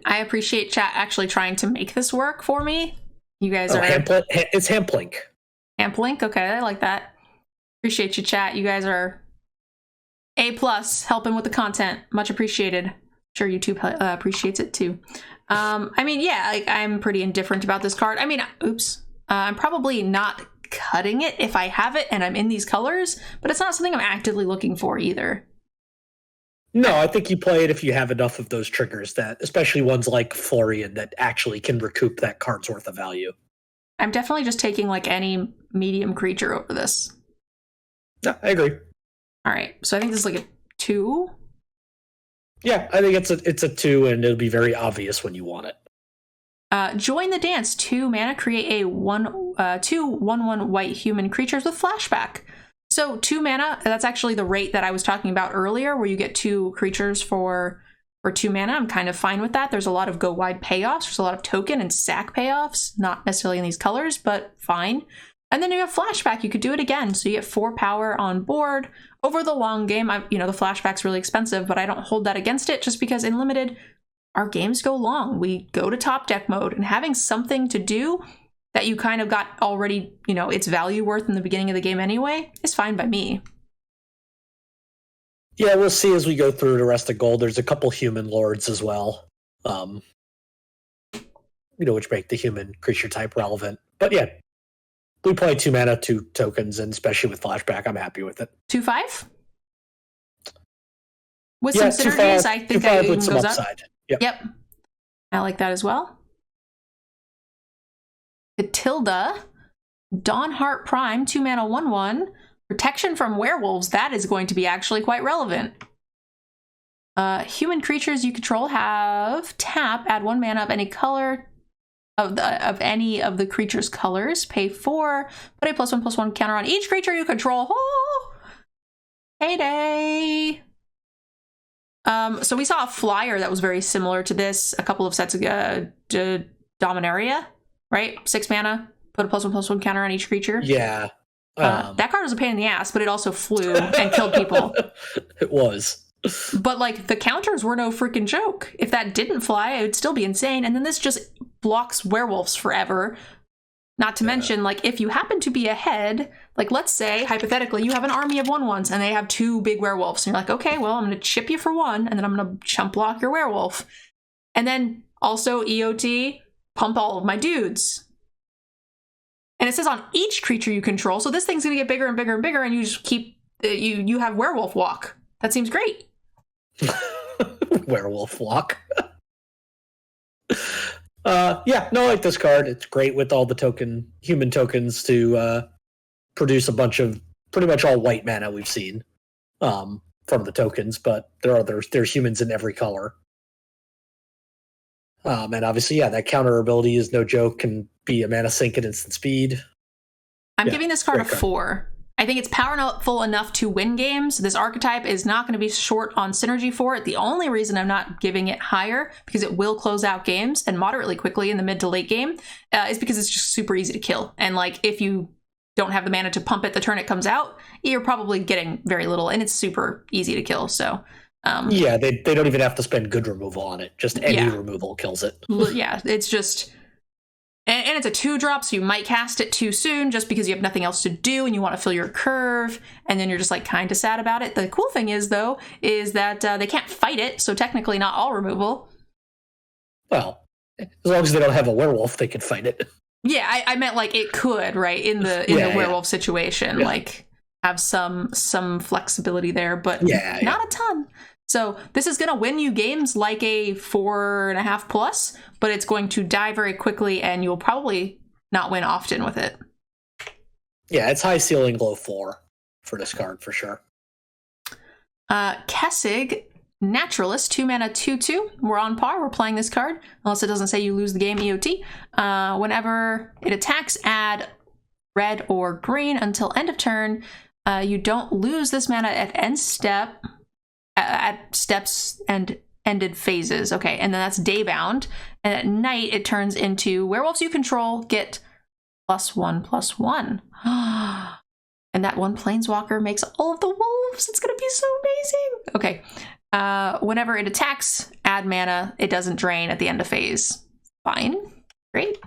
I appreciate chat actually trying to make this work for me. You guys are...
It's Hamplink.
Hamplink? Okay, I like that. Appreciate you, chat. You guys are A+, helping with the content. Much appreciated. Sure, YouTube appreciates it too. I mean, yeah, I'm pretty indifferent about this card. I mean, I'm probably not cutting it if I have it and I'm in these colors, but it's not something I'm actively looking for either.
No, I think you play it if you have enough of those triggers, that, especially ones like Florian, that actually can recoup that card's worth of value.
I'm definitely just taking like any medium creature over this.
Yeah, I agree.
All right, so I think this is like a 2.
Yeah, I think it's a 2, and it'll be very obvious when you want it.
Join the dance. 2 mana, create a 2/1/1 white human creatures with flashback. So 2 mana, that's actually the rate that I was talking about earlier, where you get 2 creatures for 2 mana. I'm kind of fine with that. There's a lot of go wide payoffs. There's a lot of token and sack payoffs, not necessarily in these colors, but fine. And then you have flashback. You could do it again. So you get 4 power on board. Over the long game, the flashback's really expensive, but I don't hold that against it just because in limited, our games go long. We go to top deck mode, and having something to do that you kind of got already, its value worth in the beginning of the game anyway, is fine by me.
Yeah, we'll see as we go through the rest of Gold. There's a couple human lords as well, which make the human creature type relevant. But yeah, we play 2 mana, 2 tokens, and especially with flashback, I'm happy with it.
2/5? With some synergies, I think I even goes up.
Yep.
I like that as well. Tilda, Dawnheart Prime, 2 mana, 1/1. Protection from werewolves. That is going to be actually quite relevant. Human creatures you control have tap, add 1 mana of any color of any of the creature's colors. Pay 4, put a +1/+1 counter on each creature you control. Oh! Heyday! So we saw a flyer that was very similar to this a couple of sets ago. Dominaria, right? 6 mana, put a +1/+1 counter on each creature.
Yeah.
That card was a pain in the ass, but it also flew and killed people.
It was.
But, like, the counters were no freaking joke. If that didn't fly, it would still be insane. And then this just blocks werewolves forever. Not to mention, like, if you happen to be ahead, like, let's say, hypothetically, you have an army of 1/1s and they have 2 big werewolves. And you're like, okay, well, I'm going to chip you for 1, and then I'm going to chump block your werewolf. And then also EOT, pump all of my dudes. And it says on each creature you control, so this thing's going to get bigger and bigger and bigger, and you just keep, you have werewolf walk. That seems great.
Werewolf walk. Yeah, no, I like this card. It's great with all the human tokens to produce a bunch of pretty much all white mana we've seen from the tokens, but there's humans in every color. And obviously, yeah, that counter ability is no joke, can be a mana sink at instant speed.
I'm giving this card a 4. I think it's powerful enough to win games. This archetype is not going to be short on synergy for it. The only reason I'm not giving it higher, because it will close out games and moderately quickly in the mid to late game, is because it's just super easy to kill. And like, if you don't have the mana to pump it the turn it comes out, you're probably getting very little, and it's super easy to kill. So
yeah, they don't even have to spend good removal on it. Just any removal kills it.
Yeah, it's just... And it's a 2-drop, so you might cast it too soon just because you have nothing else to do and you want to fill your curve, and then you're just like kind of sad about it. The cool thing is, though, is that they can't fight it, so technically not all removal.
Well, as long as they don't have a werewolf, they can fight it.
Yeah, I meant like it could, right, in the werewolf situation, like have some flexibility there, but not a ton. So this is going to win you games like a 4.5 plus, but it's going to die very quickly, and you'll probably not win often with it.
Yeah, it's high ceiling, low floor for this card for sure.
Kessig, Naturalist, 2 mana, 2/2. We're on par. We're playing this card, unless it doesn't say you lose the game EOT. Whenever it attacks, add red or green until end of turn. You don't lose this mana at end step. At steps and ended phases. Okay, and then that's daybound. And at night, it turns into werewolves you control get +1/+1. And that one planeswalker makes all of the wolves. It's going to be so amazing. Okay, whenever it attacks, add mana. It doesn't drain at the end of phase. Fine. Great.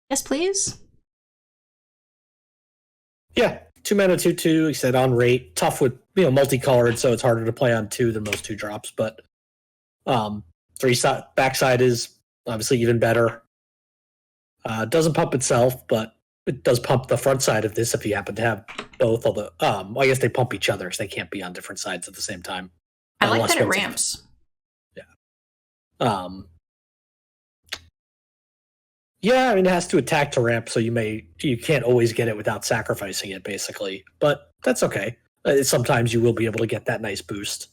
Yes, please.
Yeah. 2 mana, 2/2, he said on rate. Tough with, multicolored, so it's harder to play on 2 than most 2-drops, but 3 backside is obviously even better. Doesn't pump itself, but it does pump the front side of this if you happen to have both. Although, I guess they pump each other, so they can't be on different sides at the same time.
I like that it ramps.
Yeah. Yeah, I mean, it has to attack to ramp, so you can't always get it without sacrificing it, basically. But that's okay. Sometimes you will be able to get that nice boost.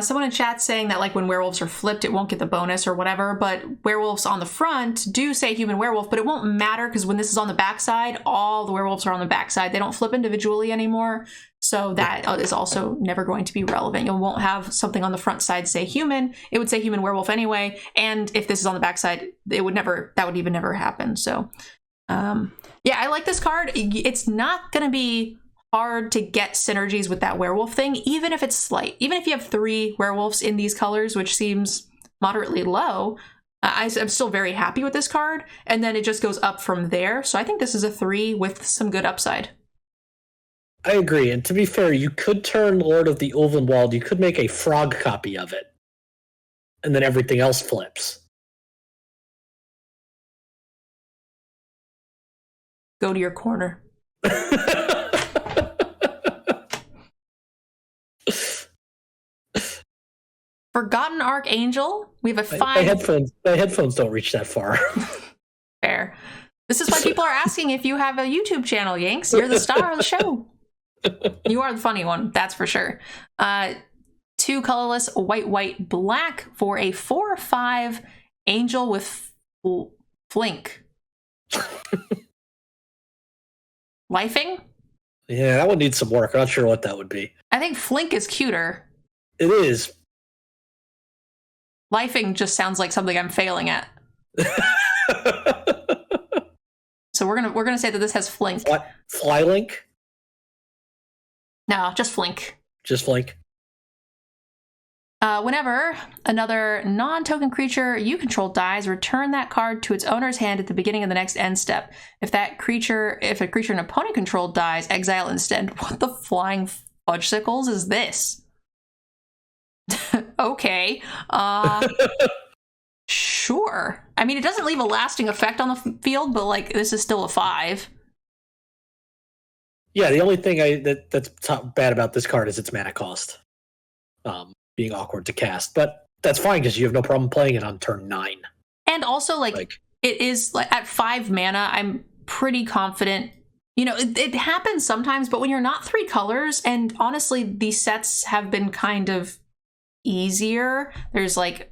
Someone in chat saying that like when werewolves are flipped, it won't get the bonus or whatever, but werewolves on the front do say human werewolf, but it won't matter because when this is on the backside, all the werewolves are on the backside. They don't flip individually anymore, so that is also never going to be relevant. You won't have something on the front side say human. It would say human werewolf anyway, and if this is on the backside, that would even never happen. So yeah, I like this card. It's not going to be hard to get synergies with that werewolf thing, even if it's slight. Even if you have 3 werewolves in these colors, which seems moderately low, I'm still very happy with this card, and then it just goes up from there. So I think this is a 3 with some good upside.
I agree, and to be fair, you could turn Lord of the Ulvenwald, you could make a frog copy of it, and then everything else flips.
Go to your corner. Forgotten Archangel. We have a 5.
My headphones don't reach that far.
Fair. This is why people are asking if you have a YouTube channel, Yanks. You're the star of the show. You are the funny one, that's for sure. 2 colorless, white, black for a 4/5 angel with Flink. Lifing?
Yeah, that one needs some work. I'm not sure what that would be.
I think Flink is cuter.
It is.
Lifing just sounds like something I'm failing at. So we're gonna say that this has Flink.
Flylink?
No, just Flink.
Just Flink.
Whenever another non-token creature you control dies, return that card to its owner's hand at the beginning of the next end step. If a creature an opponent controlled dies, exile instead. What the flying fudgesicles is this? Okay. Sure. I mean, it doesn't leave a lasting effect on the field, but like this is still a 5.
Yeah, the only thing that's bad about this card is its mana cost. Being awkward to cast, but that's fine because you have no problem playing it on turn 9.
And also, like it is like at 5 mana, I'm pretty confident. You know, it happens sometimes, but when you're not 3 colors, and honestly, these sets have been kind of easier. There's like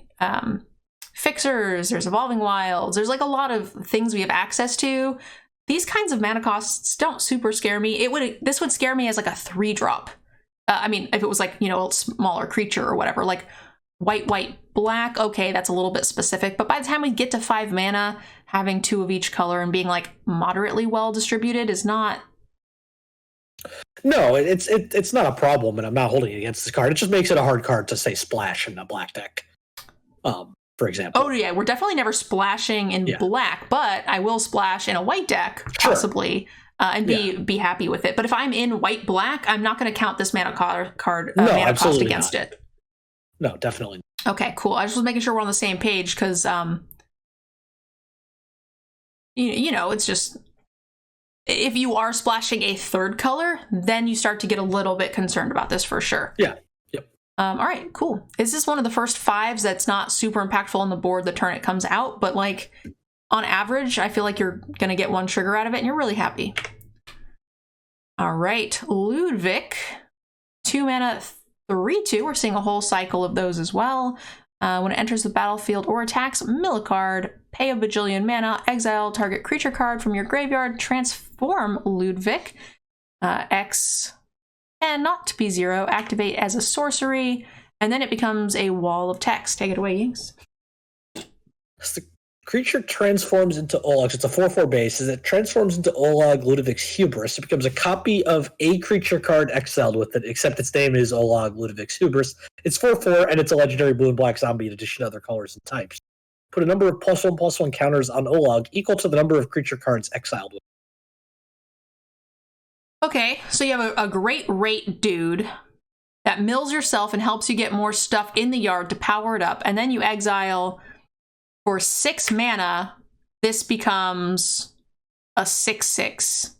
fixers, there's evolving wilds, there's like a lot of things we have access to. These kinds of mana costs don't super scare me. This would scare me as like a 3-drop. I mean, if it was like, you know, a smaller creature or whatever, like white, black, okay, that's a little bit specific. But by the time we get to 5 mana, having 2 of each color and being like moderately well distributed is not.
No, it's not a problem, and I'm not holding it against this card. It just makes it a hard card to say splash in a black deck, for example.
Oh yeah, we're definitely never splashing in black, but I will splash in a white deck, possibly. And be happy with it. But if I'm in white black, I'm not going to count this mana mana cost against it.
No, definitely.
Okay, cool. I just was making sure we're on the same page because, you know, it's just if you are splashing a 3rd color, then you start to get a little bit concerned about this for sure.
Yeah. Yep.
All right, cool. Is this one of the first 5s that's not super impactful on the board the turn it comes out, but like? On average, I feel like you're going to get 1 trigger out of it, and you're really happy. All right, Ludwig. 2 mana, 3/2. We're seeing a whole cycle of those as well. When it enters the battlefield or attacks, mill a card, pay a bajillion mana, exile target creature card from your graveyard, transform Ludwig. X, and not to be 0, activate as a sorcery, and then it becomes a wall of text. Take it away, Yinks.
Creature transforms into Olag. It's a 4/4 base. As it transforms into Olag Ludwig's Hubris, it becomes a copy of a creature card exiled with it, except its name is Olag Ludwig's Hubris. It's 4/4, and it's a legendary blue and black zombie in addition to other colors and types. Put a number of +1/+1 counters on Olag equal to the number of creature cards exiled with it.
Okay, so you have a great rate dude that mills yourself and helps you get more stuff in the yard to power it up, and then you exile. For 6 mana, this becomes a 6/6.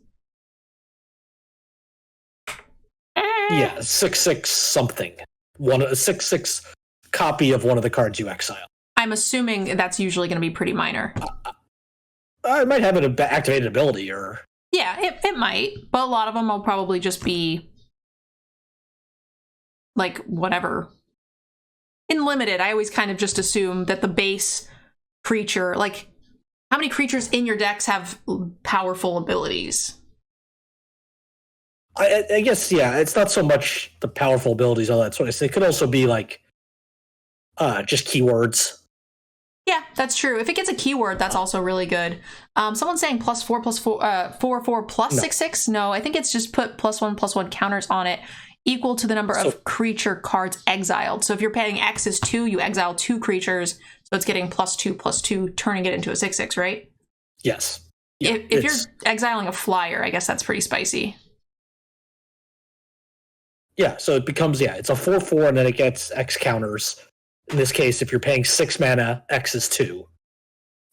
Yeah, 6/6 something. A 6/6 copy of one of the cards you exile.
I'm assuming that's usually going to be pretty minor.
It might have an activated ability, or
yeah, it might, but a lot of them will probably just be like whatever. In limited, I always kind of just assume that the base creature, like how many creatures in your decks have powerful abilities?
I guess, yeah, it's not so much the powerful abilities, all that sort of stuff. It could also be like just keywords.
Yeah, that's true. If it gets a keyword, that's also really good. Someone's saying +4/+4 plus 6/6. No, I think it's just put +1/+1 counters on it equal to the number of creature cards exiled. So if you're paying X is 2, you exile 2 creatures. So it's getting +2/+2, turning it into a 6/6, right?
Yes. Yeah,
if you're exiling a flyer, I guess that's pretty spicy.
Yeah, so it becomes, it's a 4/4, and then it gets X counters. In this case, if you're paying 6 mana, X is 2.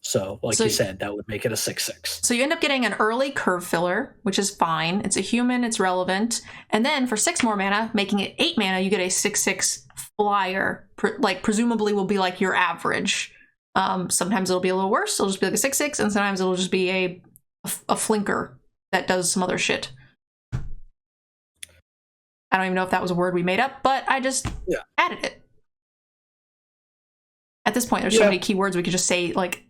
So, you said, that would make it a 6/6.
So you end up getting an early curve filler, which is fine. It's a human, it's relevant. And then for 6 more mana, making it 8 mana, you get a 6/6 flyer. Presumably will be like your average. Sometimes it'll be a little worse. It'll just be like a 6/6, and sometimes it'll just be a a flinker that does some other shit. I don't even know if that was a word we made up, but I just added it. At this point, there's so many keywords we could just say like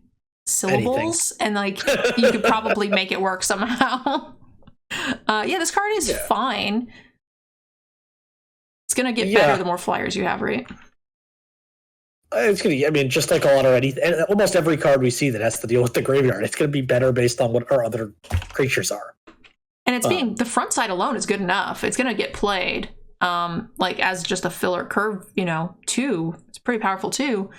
syllables, and like you could probably make it work somehow. This card is fine. It's gonna get better the more flyers you have, right?
It's gonna. I mean, just like almost every card we see that has to deal with the graveyard, it's gonna be better based on what our other creatures are.
And it's the front side alone is good enough. It's gonna get played, like as just a filler curve, 2. It's pretty powerful too.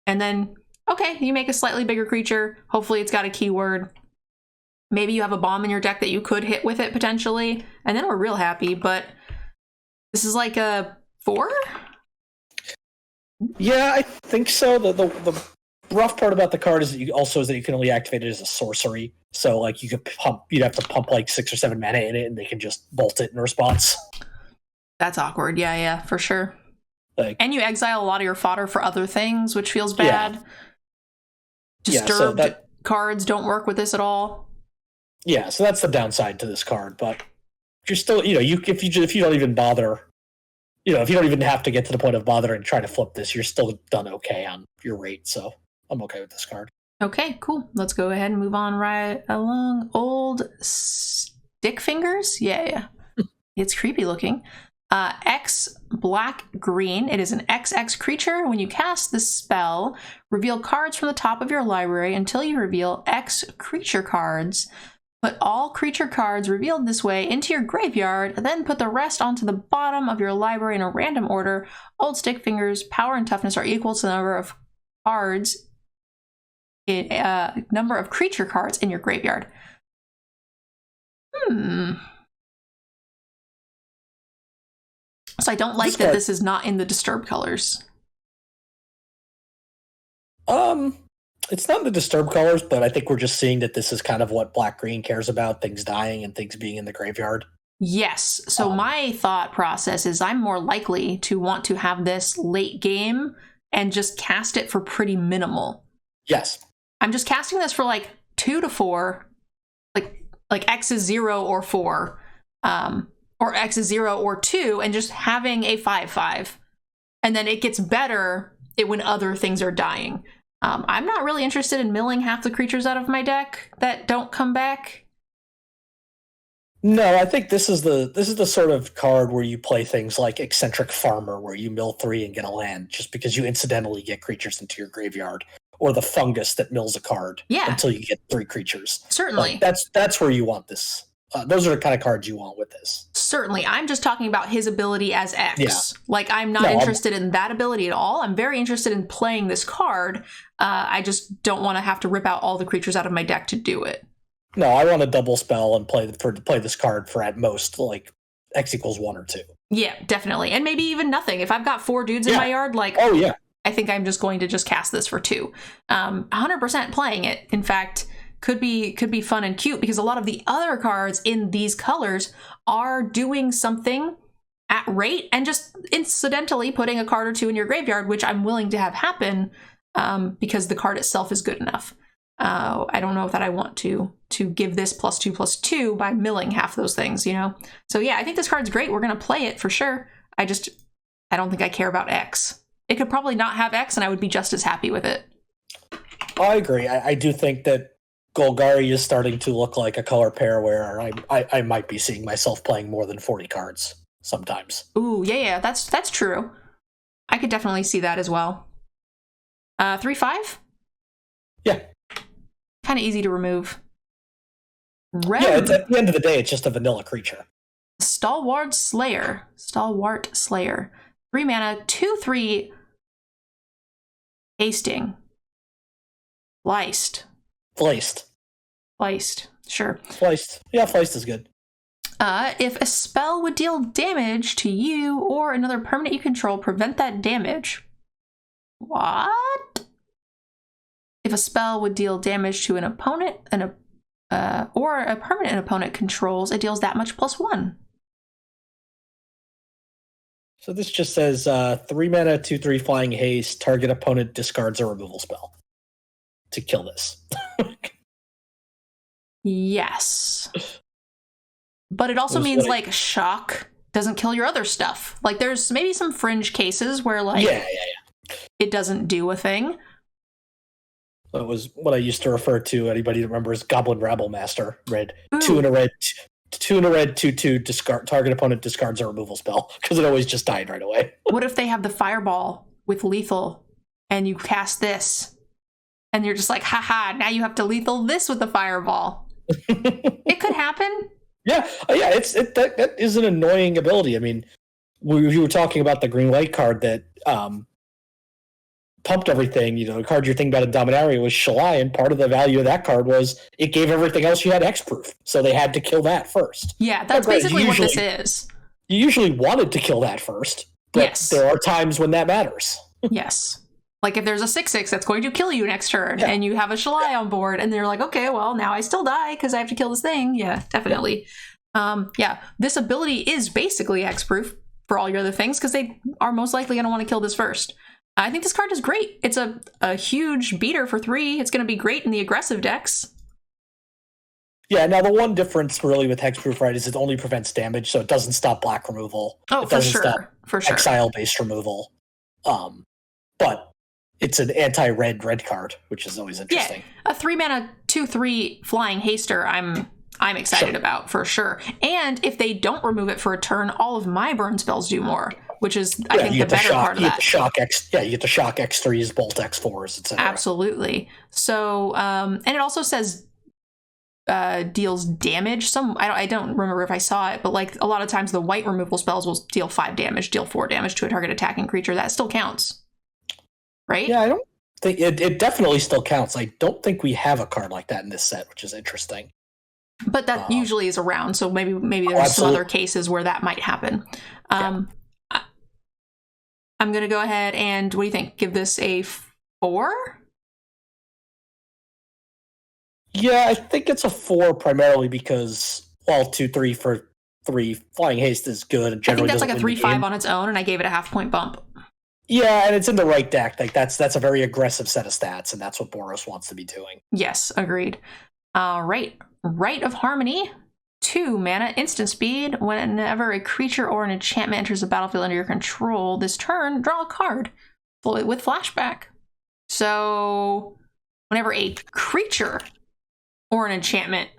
And then, okay, you make a slightly bigger creature. Hopefully, it's got a keyword. Maybe you have a bomb in your deck that you could hit with it potentially, and then we're real happy. But this is like a 4.
Yeah, I think so. The rough part about the card is that you can only activate it as a sorcery. So like you'd have to pump like 6 or 7 mana in it, and they can just bolt it in response.
That's awkward. Yeah, for sure. And you exile a lot of your fodder for other things, which feels bad. Disturbed cards don't work with this at all.
Yeah, so that's the downside to this card. But you're still, if you don't even bother, if you don't even have to get to the point of bothering and trying to flip this, you're still done okay on your rate. So I'm okay with this card.
Okay, cool. Let's go ahead and move on right along. Old stick fingers? Yeah. It's creepy looking. X black green. It is an XX creature. When you cast this spell, reveal cards from the top of your library until you reveal X creature cards. Put all creature cards revealed this way into your graveyard, then put the rest onto the bottom of your library in a random order. Old stick fingers, power and toughness are equal to the number of cards, number of creature cards in your graveyard. So I don't like that this is not in the disturbed colors.
It's not in the disturbed colors, but I think we're just seeing that this is kind of what black-green cares about, things dying and things being in the graveyard.
Yes. So my thought process is I'm more likely to want to have this late game and just cast it for pretty minimal.
Yes.
I'm just casting this for like 2 to 4, like X is 0 or 4, or X is 0 or 2, and just having a 5/5. And then it gets better when other things are dying. I'm not really interested in milling half the creatures out of my deck that don't come back.
No, I think this is the sort of card where you play things like Eccentric Farmer, where you mill 3 and get a land just because you incidentally get creatures into your graveyard, or the Fungus that mills a card until you get 3 creatures.
Certainly,
that's where you want this. Those are the kind of cards you want with this.
Certainly. I'm just talking about his ability as X. Yeah. Like, I'm not interested in that ability at all. I'm very interested in playing this card. I just don't want to have to rip out all the creatures out of my deck to do it.
No, I want to double spell and play this card for at most, like, X equals 1 or 2.
Yeah, definitely. And maybe even nothing. If I've got 4 dudes in my yard, like, I think I'm just going to just cast this for 2. 100% playing it. In fact, could be fun and cute because a lot of the other cards in these colors are doing something at rate and just incidentally putting a card or 2 in your graveyard, which I'm willing to have happen because the card itself is good enough. I don't know that I want to give this +2/+2 by milling half those things, So yeah, I think this card's great. We're gonna play it for sure. I don't think I care about X. It could probably not have X, and I would be just as happy with it.
I agree. I do think that Golgari is starting to look like a color pair where I might be seeing myself playing more than 40 cards sometimes.
Ooh, yeah, that's true. I could definitely see that as well. 3/5?
Yeah.
Kind of easy to remove. Red.
Yeah, at the end of the day, it's just a vanilla creature.
Stalwart Slayer. 3 mana, 2/3 hasting. Fleiced. Sure.
Fleiced. Yeah, Fleiced is good.
If a spell would deal damage to you or another permanent you control, prevent that damage. What? If a spell would deal damage to an opponent or a permanent an opponent controls, it deals that much +1.
So this just says 3 mana, 2/3 flying haste, target opponent discards a removal spell to kill this.
Yes. But it also means, like, shock doesn't kill your other stuff. Like, there's maybe some fringe cases where, like, it doesn't do a thing.
That was what I used to refer to, anybody that remembers, Goblin Rabble Master. Red.
Ooh.
2 in a red, 2/2, discard, target opponent discards a removal spell, because it always just died right away.
What if they have the fireball with lethal, and you cast this, and you're just like, haha, now you have to lethal this with the fireball. It could happen.
Yeah, that is an annoying ability. I mean, we were talking about the green-white card that pumped everything. You know, the card you're thinking about in Dominaria was Shalai, and part of the value of that card was it gave everything else you had X-proof, so they had to kill that first.
Yeah, that's basically what this is.
You usually wanted to kill that first, but there are times when that matters.
Yes. Like if there's a 6/6 that's going to kill you next turn, and you have a Shalai on board, and they're like, okay, well, now I still die because I have to kill this thing. Yeah, definitely. This ability is basically X-proof for all your other things because they are most likely going to want to kill this first. I think this card is great. It's a huge beater for 3. It's going to be great in the aggressive decks.
Yeah, now the one difference really with Hexproof, right, is it only prevents damage, so it doesn't stop black removal.
Oh,
it doesn't
stop
exile-based removal. But it's an anti-red card, which is always interesting.
Yeah, a 3-mana 2/3 flying haster I'm excited about for sure. And if they don't remove it for a turn, all of my burn spells do more, which is I think the better part of that.
You get the shock X3s, bolt X4s, etc.
Absolutely. So and it also says deals damage. I don't remember if I saw it, but like a lot of times the white removal spells will deal 5 damage, deal 4 damage to a target attacking creature. That still counts. Right?
Yeah, I don't think it definitely still counts. I don't think we have a card like that in this set, which is interesting. But
that usually is around, so maybe there's some other cases where that might happen. I'm going to go ahead and, what do you think? Give this a 4?
Yeah, I think it's a 4 primarily because 2/3 for 3 flying haste is good. And generally
I think that's like a 3/5 on its own, and I gave it a half-point bump.
Yeah, and it's in the right deck. Like that's a very aggressive set of stats, and that's what Boros wants to be doing.
Yes, agreed. All right. Rite of Harmony, 2 mana, instant speed. Whenever a creature or an enchantment enters the battlefield under your control this turn, draw a card with flashback. So whenever a creature or an enchantment...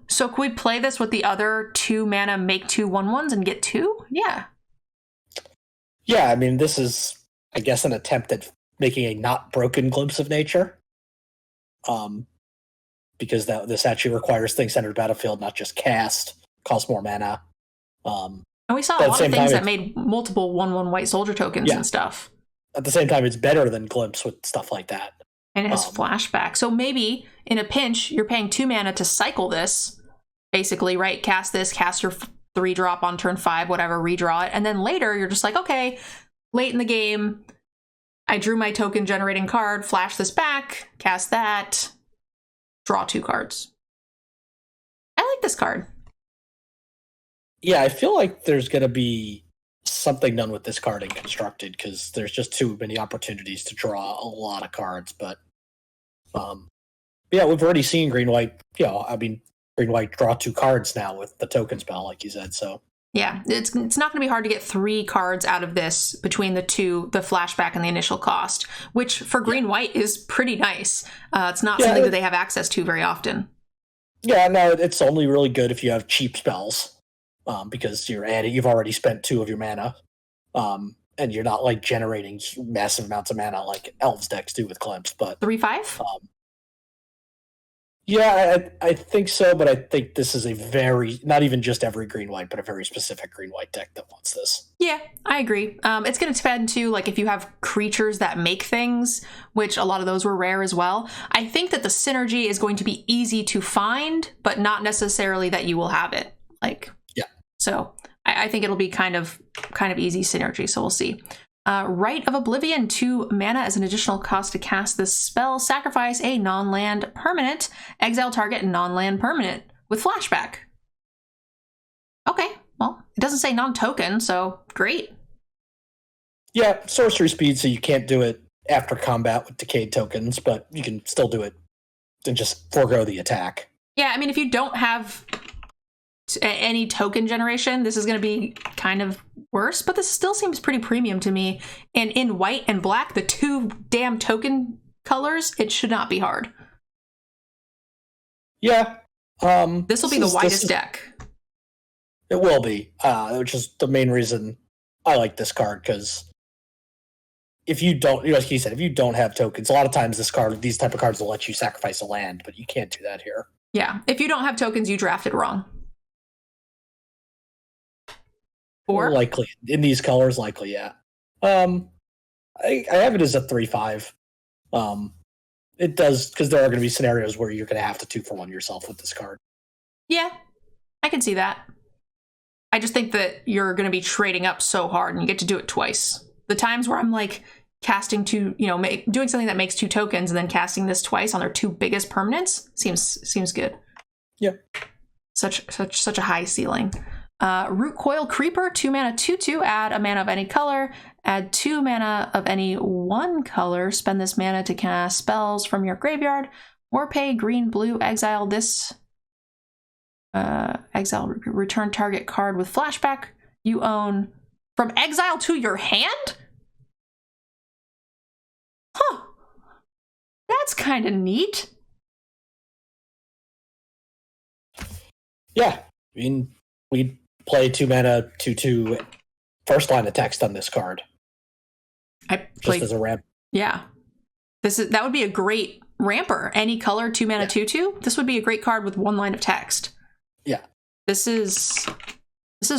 So could we play this with the other 2 mana, make 2 1/1s and get 2? Yeah.
Yeah, I mean, this is, I guess, an attempt at making a not broken Glimpse of Nature. Because this actually requires things entered battlefield, not just cast, cost more mana.
And we saw a lot of things that made multiple 1/1 white soldier tokens and stuff.
At the same time, it's better than Glimpse with stuff like that.
And it has flashback. So maybe in a pinch, you're paying 2 mana to cycle this, basically, right? Cast this, cast your 3-drop on turn 5, whatever, redraw it. And then later, you're just like, okay, late in the game, I drew my token generating card, flash this back, cast that, draw 2 cards. I like this card.
Yeah, I feel like there's going to be something done with this card in Constructed because there's just too many opportunities to draw a lot of cards. But yeah, we've already seen green-white. Green-white draw 2 cards now with the token spell, like you said. So
yeah, it's not going to be hard to get 3 cards out of this between the flashback and the initial cost, which for green-white is pretty nice. It's not something that they have access to very often.
Yeah, no, it's only really good if you have cheap spells, because you've already spent 2 of your mana, and you're not like generating massive amounts of mana like Elves decks do with Glimpse. But
3/5.
Yeah, I think so, but I think this is a very, not even just every green-white, but a very specific green-white deck that wants this.
Yeah, I agree. It's going to depend, too, like if you have creatures that make things, which a lot of those were rare as well. I think that the synergy is going to be easy to find, but not necessarily that you will have it. So I think it'll be kind of easy synergy, so we'll see. Rite of Oblivion, 2 mana as an additional cost to cast this spell. Sacrifice a non-land permanent. Exile target non-land permanent with flashback. Okay, well, it doesn't say non-token, so great.
Yeah, sorcery speed, so you can't do it after combat with decayed tokens, but you can still do it just forego the attack.
Yeah, I mean, if you don't have any token generation, this is going to be kind of worse, but this still seems pretty premium to me. And in white and black, the two damn token colors, it should not be hard.
Yeah.
This will be the widest deck.
It will be, which is the main reason I like this card, because if you don't, like you said, if you don't have tokens, a lot of times these type of cards will let you sacrifice a land, but you can't do that here.
Yeah, if you don't have tokens, you drafted wrong. Or
likely in these colors, likely, yeah. I have it as a 3/5. It does, because there are going to be scenarios where you're going to have to 2-for-1 yourself with this card.
Yeah, I can see that. I just think that you're going to be trading up so hard, and you get to do it twice. The times where I'm like casting two, doing something that makes 2 tokens and then casting this twice on their 2 biggest permanents seems good.
Yeah.
Such a high ceiling. Root Coil Creeper, 2 mana, 2/2, add a mana of any color, add 2 mana of any one color, spend this mana to cast spells from your graveyard, or pay green, blue, exile this, return target card with flashback you own from exile to your hand? Huh. That's kind of neat.
Yeah. I mean, we play 2 mana, 2/2 first line of text on this card. Just as a ramp.
Yeah. That would be a great ramper. Any color, 2 mana, 2/2. This would be a great card with 1 line of text.
Yeah.
This is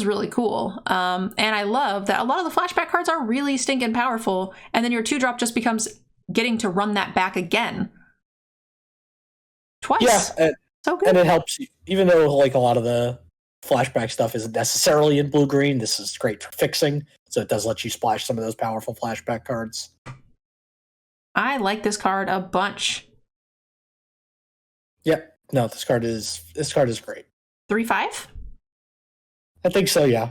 really cool. And I love that a lot of the flashback cards are really stinking powerful, and then your 2-drop just becomes getting to run that back again. Twice.
Yeah,
so good.
And it helps, even though like a lot of the flashback stuff isn't necessarily in blue-green, this is great for fixing, so it does let you splash some of those powerful flashback cards.
I like this card a bunch.
Yep. No, this card is great.
3/5?
I think so, yeah.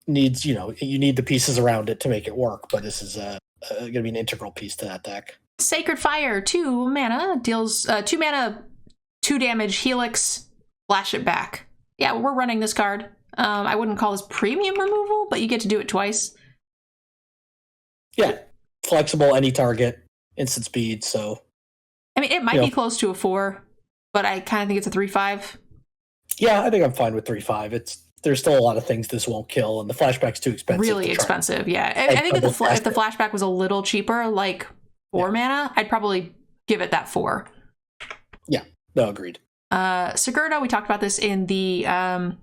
Needs, you need the pieces around it to make it work, but this is going to be an integral piece to that deck.
Sacred Fire, 2 mana, deals 2 mana, 2 damage, Helix, flash it back. Yeah, we're running this card. I wouldn't call this premium removal, but you get to do it twice.
Yeah, flexible, any target, instant speed, so...
I mean, it might be close to a 4, but I kind of think it's a 3/5.
Yeah, I think I'm fine with 3/5. There's still a lot of things this won't kill, and the flashback's too expensive.
Really expensive, yeah. I think if the flashback was a little cheaper, like 4 mana, I'd probably give it that 4.
Yeah, no, agreed.
Sigurda, we talked about this in the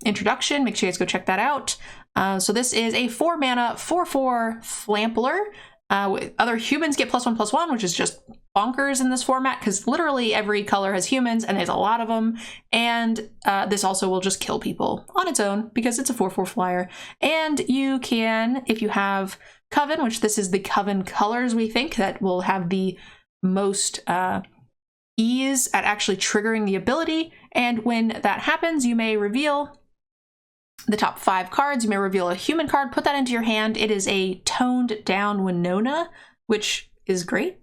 introduction. Make sure you guys go check that out. So this is a 4 mana, 4/4 Flampler. Other humans get +1/+1, which is just bonkers in this format, because literally every color has humans, and there's a lot of them. And this also will just kill people on its own, because it's a 4/4 flyer. And you can, if you have Coven, which this is the Coven colors we think that will have the most ease at actually triggering the ability. And when that happens, you may reveal the top 5 cards. You may reveal a human card, put that into your hand. It is a toned down Winona, which is great.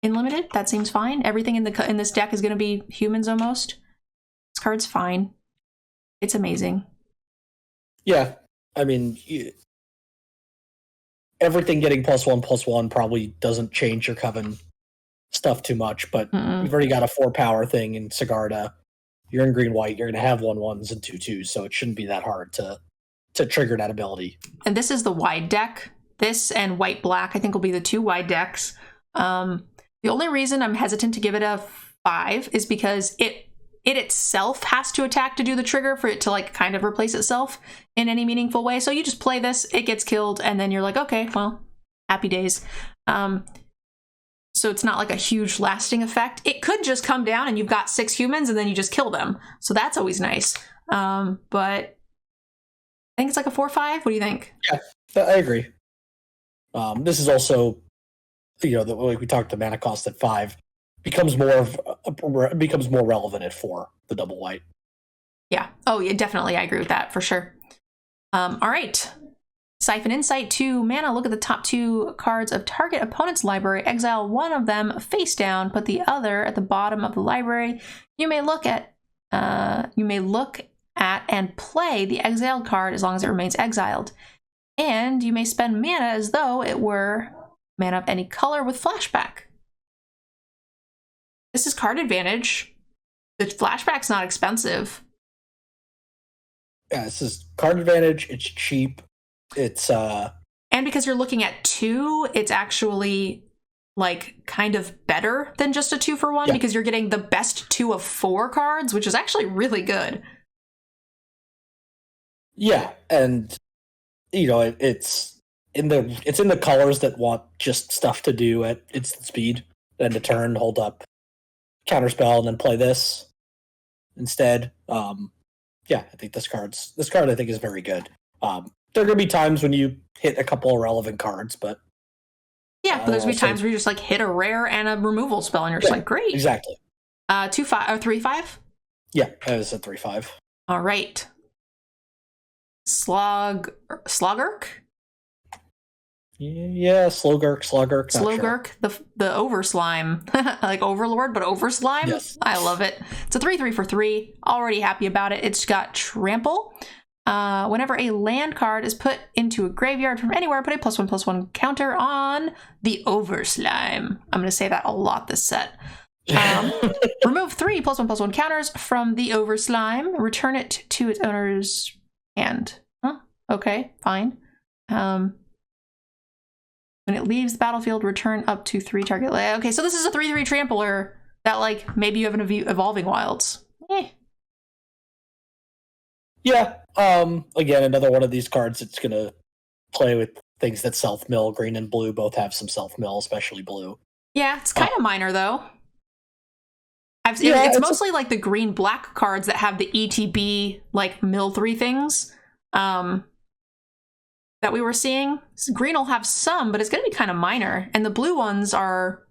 In limited, that seems fine. Everything in this deck is going to be humans almost. This card's fine. It's amazing.
Yeah, I mean, everything getting +1/+1 probably doesn't change your Coven stuff too much, but you've already got a 4 power thing in Sigarda. You're in green-white, you're going to have 1/1s and 2/2s, so it shouldn't be that hard to trigger that ability.
And this is the wide deck. This and white-black, I think, will be the 2 wide decks. The only reason I'm hesitant to give it a 5 is because it itself has to attack to do the trigger for it to like kind of replace itself in any meaningful way. So you just play this, it gets killed, and then you're like, okay, well, happy days. So it's not like a huge lasting effect. It could just come down and you've got 6 humans and then you just kill them. So that's always nice. But I think it's like a 4/5. What do you think?
Yeah, I agree. This is also, like we talked, the mana cost at 5 becomes more relevant at 4, the double white.
Yeah. Oh, yeah, definitely. I agree with that for sure. All right. Siphon Insight, 2 mana. Look at the top 2 cards of target opponent's library. Exile one of them face down. Put the other at the bottom of the library. You may look at and play the exiled card as long as it remains exiled. And you may spend mana as though it were mana of any color with flashback. This is card advantage. The flashback's not expensive.
Yeah, this is card advantage. It's cheap. It's
and because you're looking at 2, it's actually like kind of better than just a 2-for-1 because you're getting the best 2 of 4 cards, which is actually really good.
Yeah, and you know it's in the colors that want just stuff to do at instant speed. Then to turn, hold up, counterspell, and then play this instead. Yeah, I think this card I think is very good. There are gonna be times when you hit a couple of relevant cards, but
yeah, but there's gonna be times where you just like hit a rare and a removal spell, and you're just like, great.
Exactly.
2/5 or 3/5?
Yeah, that was a 3/5.
All right. Slogurk?
Yeah, Slogurk.
Slogurk, the over slime. Like Overlord, but over slime?
Yes.
I love it. It's a 3/3 for 3. Already happy about it. It's got trample. Whenever a land card is put into a graveyard from anywhere, put a +1/+1 counter on the over slime. I'm going to say that a lot this set. Remove 3 +1/+1 counters from the over slime. Return it to its owner's hand. Huh? Okay, fine. When it leaves the battlefield, return up to 3 target. Okay, so this is a 3/3 trampler that, like, maybe you have an Evolving Wilds.
Yeah. Again, another one of these cards that's gonna play with things that self-mill. Green and blue both have some self-mill, especially blue.
Yeah, it's kind of minor though. It's mostly like the green-black cards that have the ETB like mill 3 things that we were seeing. So green will have some, but it's going to be kind of minor. And the blue ones are.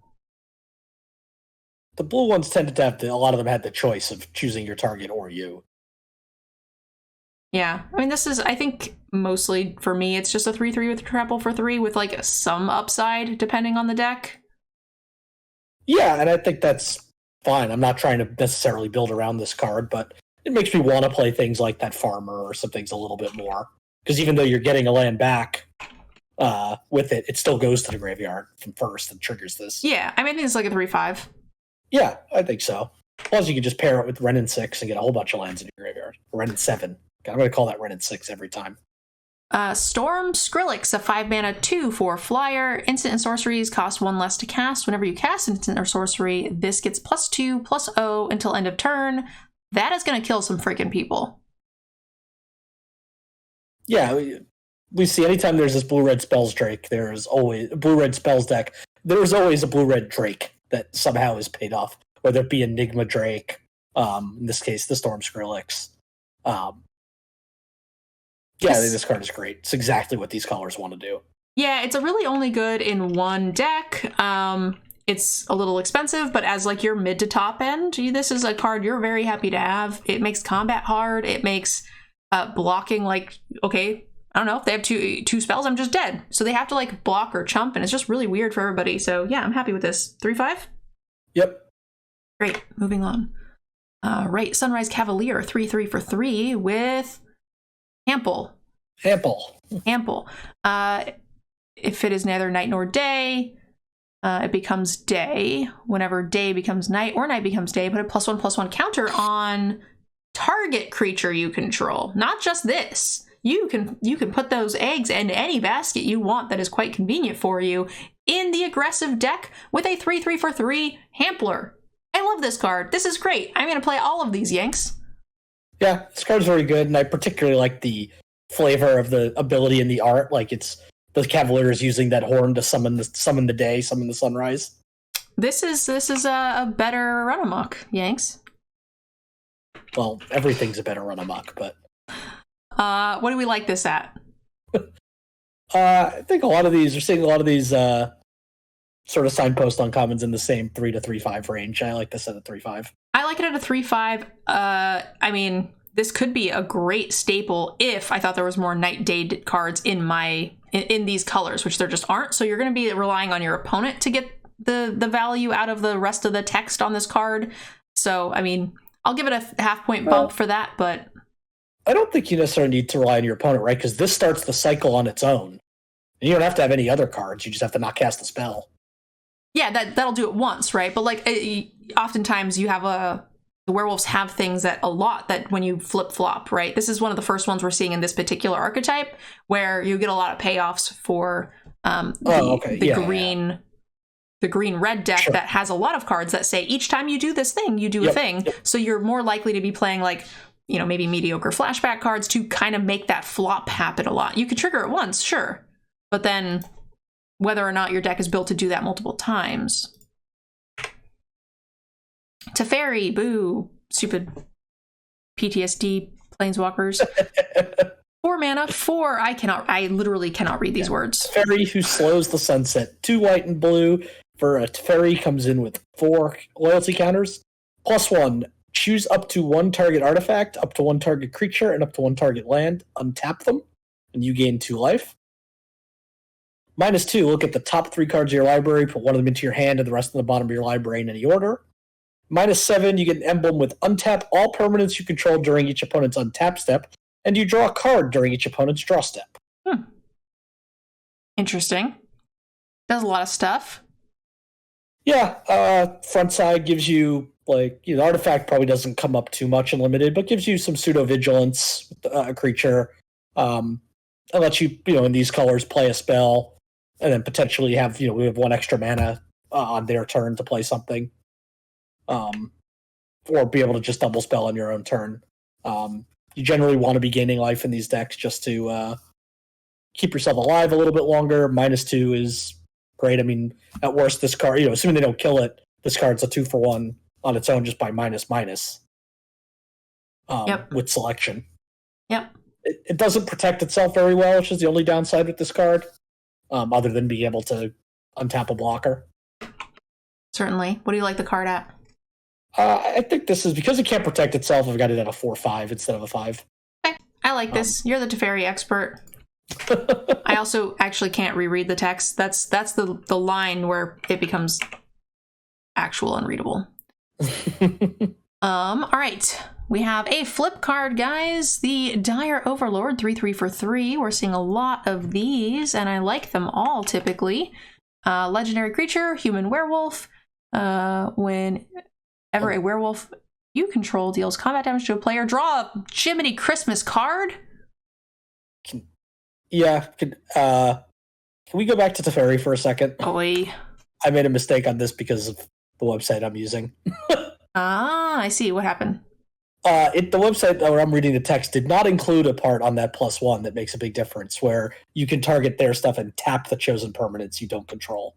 The blue ones tended to have a lot of them had the choice of choosing your target or you.
Yeah, I mean, this is, I think, mostly for me, it's just a 3/3 with trample for 3 with like some upside depending on the deck.
Yeah, and I think that's fine. I'm not trying to necessarily build around this card, but it makes me want to play things like that farmer or some things a little bit more. Because even though you're getting a land back with it, it still goes to the graveyard from first and triggers this.
Yeah, I mean, I think it's like a 3/5.
Yeah, I think so. Plus, you can just pair it with Wrenn and 6 and get a whole bunch of lands in your graveyard. Wrenn and 7. I'm going to call that Wrenn and 6 every time.
Storm Skrillex, a 5 mana 2 for flyer. Instant and sorceries cost 1 less to cast. Whenever you cast instant or sorcery, this gets +2/+0 until end of turn. That is going to kill some freaking people.
Yeah, we see anytime there's this blue-red spells Drake, there's always a blue-red spells deck. There's always a blue-red Drake that somehow is paid off, whether it be Enigma Drake, in this case, the Storm Skrillex. Yeah, I think this card is great. It's exactly what these colors want to do.
Yeah, it's a really only good in one deck. It's a little expensive, but as like your mid to top end, this is a card you're very happy to have. It makes combat hard. It makes blocking like, okay, I don't know, if they have two spells, I'm just dead. So they have to like block or chump, and it's just really weird for everybody. So yeah, I'm happy with this. 3/5?
Yep.
Great, moving on. Right, Sunrise Cavalier, 3/3 for 3 with Ample. If it is neither night nor day, it becomes day. Whenever day becomes night or night becomes day, put a +1/+1 counter on target creature you control. Not just this. You can put those eggs in any basket you want that is quite convenient for you in the aggressive deck with a 3/3 for 3 Hampler. I love this card. This is great. I'm going to play all of these, Yanks.
Yeah, this card's very good, and I particularly like the flavor of the ability in the art. Like, it's the Cavaliers using that horn to summon the day, summon the sunrise.
This is a better run amok, Yanks.
Well, everything's a better run amok, but
what do we like this at?
I think we're seeing a lot of these sort of signpost uncommons in the same 3 to 3/5 range. I like this at a 3/5.
I like it at a 3/5. I mean, this could be a great staple if I thought there was more night day cards in these colors, which there just aren't. So you're going to be relying on your opponent to get the value out of the rest of the text on this card. So, I mean, I'll give it a half-point bump for that, but
I don't think you necessarily need to rely on your opponent, right? Because this starts the cycle on its own. And you don't have to have any other cards. You just have to not cast the spell.
Yeah, that'll do it once, right? But like, oftentimes you have the werewolves have things that when you flip-flop, right? This is one of the first ones we're seeing in this particular archetype, where you get a lot of payoffs for the green-red deck that has a lot of cards that say each time you do this thing, you do a thing. Yep. So you're more likely to be playing like, maybe mediocre flashback cards to kind of make that flop happen a lot. You can trigger it once, sure. But then whether or not your deck is built to do that multiple times. Teferi, boo, stupid PTSD planeswalkers. 4 mana, 4. I literally cannot read these words.
Teferi who slows the sunset. 2 white and blue for a Teferi, comes in with 4 loyalty counters. +1, choose up to 1 target artifact, up to 1 target creature, and up to 1 target land. Untap them, and you gain 2 life. -2, look at the top 3 cards of your library, put 1 of them into your hand and the rest in the bottom of your library in any order. -7, you get an emblem with untap all permanents you control during each opponent's untap step, and you draw a card during each opponent's draw step.
Interesting. Does a lot of stuff.
Yeah, front side gives you, the artifact probably doesn't come up too much in limited, but gives you some pseudo-vigilance with a creature. It lets you, in these colors, play a spell, and then potentially have, we have 1 extra mana on their turn to play something. Or be able to just double spell on your own turn. You generally want to be gaining life in these decks just to keep yourself alive a little bit longer. -2 is great. I mean, at worst, this card, assuming they don't kill it, this card's a 2-for-1 on its own just by -/. With selection.
Yep.
It doesn't protect itself very well, which is the only downside with this card, other than being able to untap a blocker.
Certainly. What do you like the card at?
I think this is, because it can't protect itself, I've got it at a 4/5 instead of a 5.
Okay, I like this. You're the Teferi expert. I also actually can't reread the text. That's the line where it becomes actual unreadable. All right. We have a flip card, guys. The Dire Overlord, 3/3 for 3. We're seeing a lot of these, and I like them all typically. Legendary creature, human werewolf. Whenever a werewolf you control deals combat damage to a player, draw a Jiminy Christmas card.
Can we go back to Teferi for a second?
Oy.
I made a mistake on this because of the website I'm using.
I see. What happened?
The website where I'm reading the text did not include a part on that +1 that makes a big difference, where you can target their stuff and tap the chosen permanents you don't control.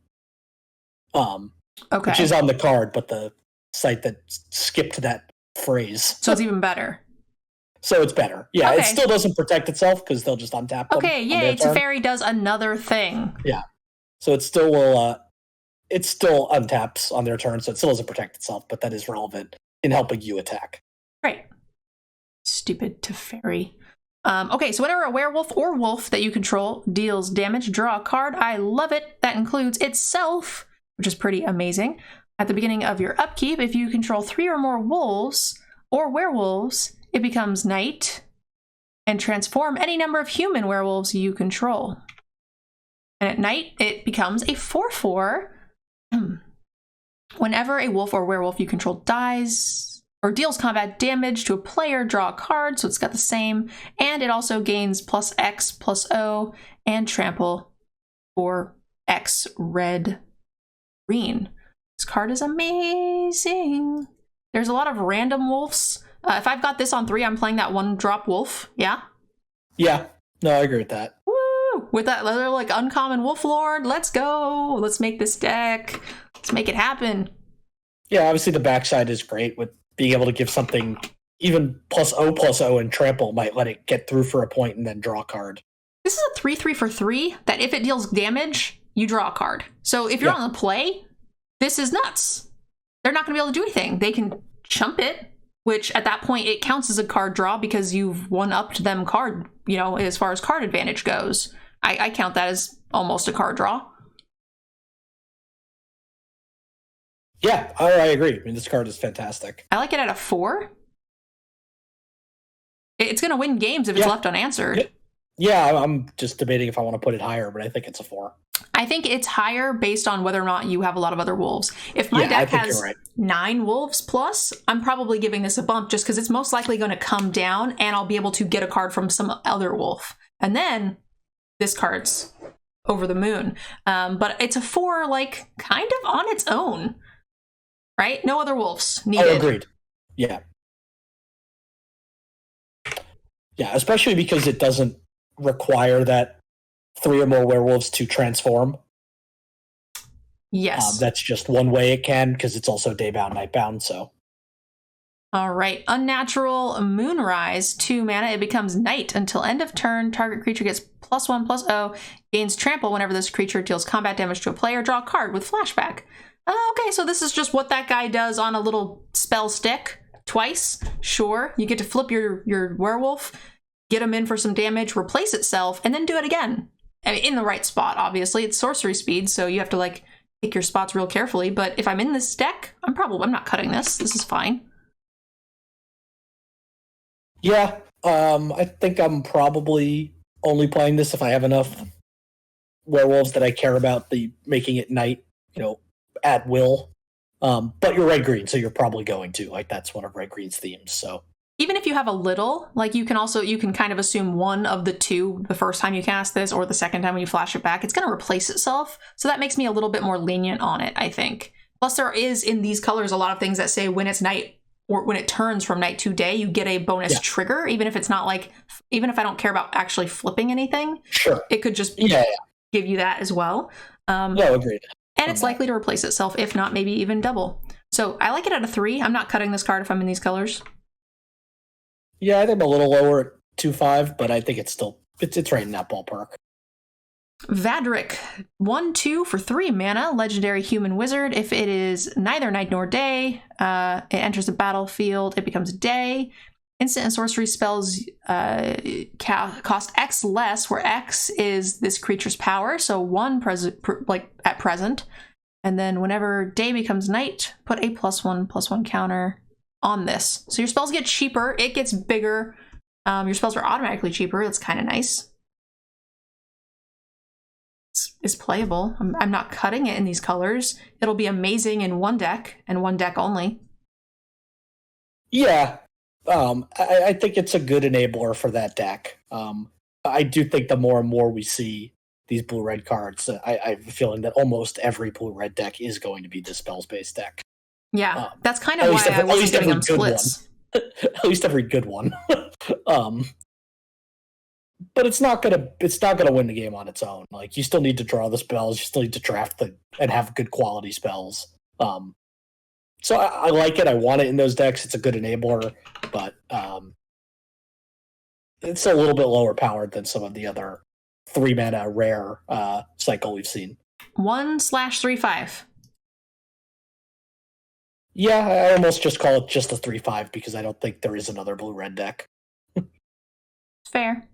Okay.
Which is on the card, but the site that skipped that phrase.
So it's even better.
So it's better. Yeah,
okay.
It still doesn't protect itself because they'll just untap them.
Okay, yay, Teferi does another thing.
Yeah. So it still will, it still untaps on their turn, so it still doesn't protect itself, but that is relevant in helping you attack.
Right. Stupid Teferi. Okay, so whenever a werewolf or wolf that you control deals damage, draw a card. I love it. That includes itself, which is pretty amazing. At the beginning of your upkeep, if you control 3 or more wolves or werewolves, it becomes night and transform any number of human werewolves you control. And at night, it becomes a 4/4. Whenever a wolf or werewolf you control dies or deals combat damage to a player, draw a card, so it's got the same. And it also gains +X/+O and trample for X red green. This card is amazing. There's a lot of random wolves. If I've got this on 3, I'm playing that 1-drop wolf. Yeah?
Yeah. No, I agree with that.
Woo! With that other, uncommon wolf lord. Let's go. Let's make this deck. Let's make it happen.
Yeah, obviously the backside is great with being able to give something even +O/+O and trample might let it get through for a point and then draw a card.
This is a 3/3 for 3 that if it deals damage, you draw a card. So if you're on the play, this is nuts. They're not going to be able to do anything. They can chump it, which at that point it counts as a card draw because you've one-upped them card, as far as card advantage goes. I count that as almost a card draw.
Yeah, I agree. I mean, this card is fantastic.
I like it at a 4. It's going to win games if it's left unanswered.
Yeah, I'm just debating if I want to put it higher, but I think it's a 4.
I think it's higher based on whether or not you have a lot of other wolves. If my deck has 9 wolves plus, I'm probably giving this a bump just because it's most likely going to come down and I'll be able to get a card from some other wolf. And then this card's over the moon. But it's a 4, like, kind of on its own. Right? No other wolves needed.
Oh, agreed. Yeah. Yeah, especially because it doesn't require that 3 or more werewolves to transform.
Yes.
That's just one way it can, because it's also day-bound, night-bound, so.
All right. Unnatural Moonrise, 2 mana. It becomes night until end of turn. Target creature gets +1/+0, gains trample whenever this creature deals combat damage to a player. Draw a card with flashback. Okay, so this is just what that guy does on a little spell stick twice. Sure, you get to flip your werewolf, get him in for some damage, replace itself, and then do it again. I mean, in the right spot, obviously. It's sorcery speed, so you have to, like, pick your spots real carefully. But if I'm in this deck, I'm not cutting this. This is fine.
Yeah, I think I'm probably only playing this if I have enough werewolves that I care about making it night, at will. But you're red-green, so you're probably going to. Like, that's one of red-green's themes, so. Even
if you have a little, like, you can kind of assume one of the two the first time you cast this or the second time when you flash it back. It's going to replace itself, so that makes me a little bit more lenient on it, I think. Plus, there is, in these colors, a lot of things that say when it's night or when it turns from night to day, you get a bonus trigger, even if it's not like, even if I don't care about actually flipping anything.
Sure.
It could just give you that as well.
No, agreed.
And it's likely to replace itself, if not maybe even double. So I like it at a 3. I'm not cutting this card if I'm in these colors.
Yeah, I think I'm a little lower at 2/5, but I think it's still it's right in that ballpark.
Vadrik, 1/2 for 3 mana, legendary human wizard. If it is neither night nor day, it enters the battlefield, it becomes day. Instant and sorcery spells cost X less, where X is this creature's power, so 1 at present. And then whenever day becomes night, put a +1/+1 counter on this. So your spells get cheaper, it gets bigger. Your spells are automatically cheaper. That's kind of nice. It's playable. I'm not cutting it in these colors. It'll be amazing in one deck and one deck only.
Yeah. I think it's a good enabler for that deck. I do think the more and more we see these blue-red cards, I have a feeling that almost every blue-red deck is going to be this spells-based deck.
Yeah, that's kind of why I wasn't giving them splits.
At least every good one. But it's not gonna win the game on its own. Like, you still need to draw the spells, you still need to draft and have good quality spells. So I like it. I want it in those decks. It's a good enabler, but it's a little bit lower powered than some of the other 3 mana rare cycle we've seen.
1/3/5.
Yeah, I almost just call it just a 3/5 because I don't think there is another blue-red deck.
Fair.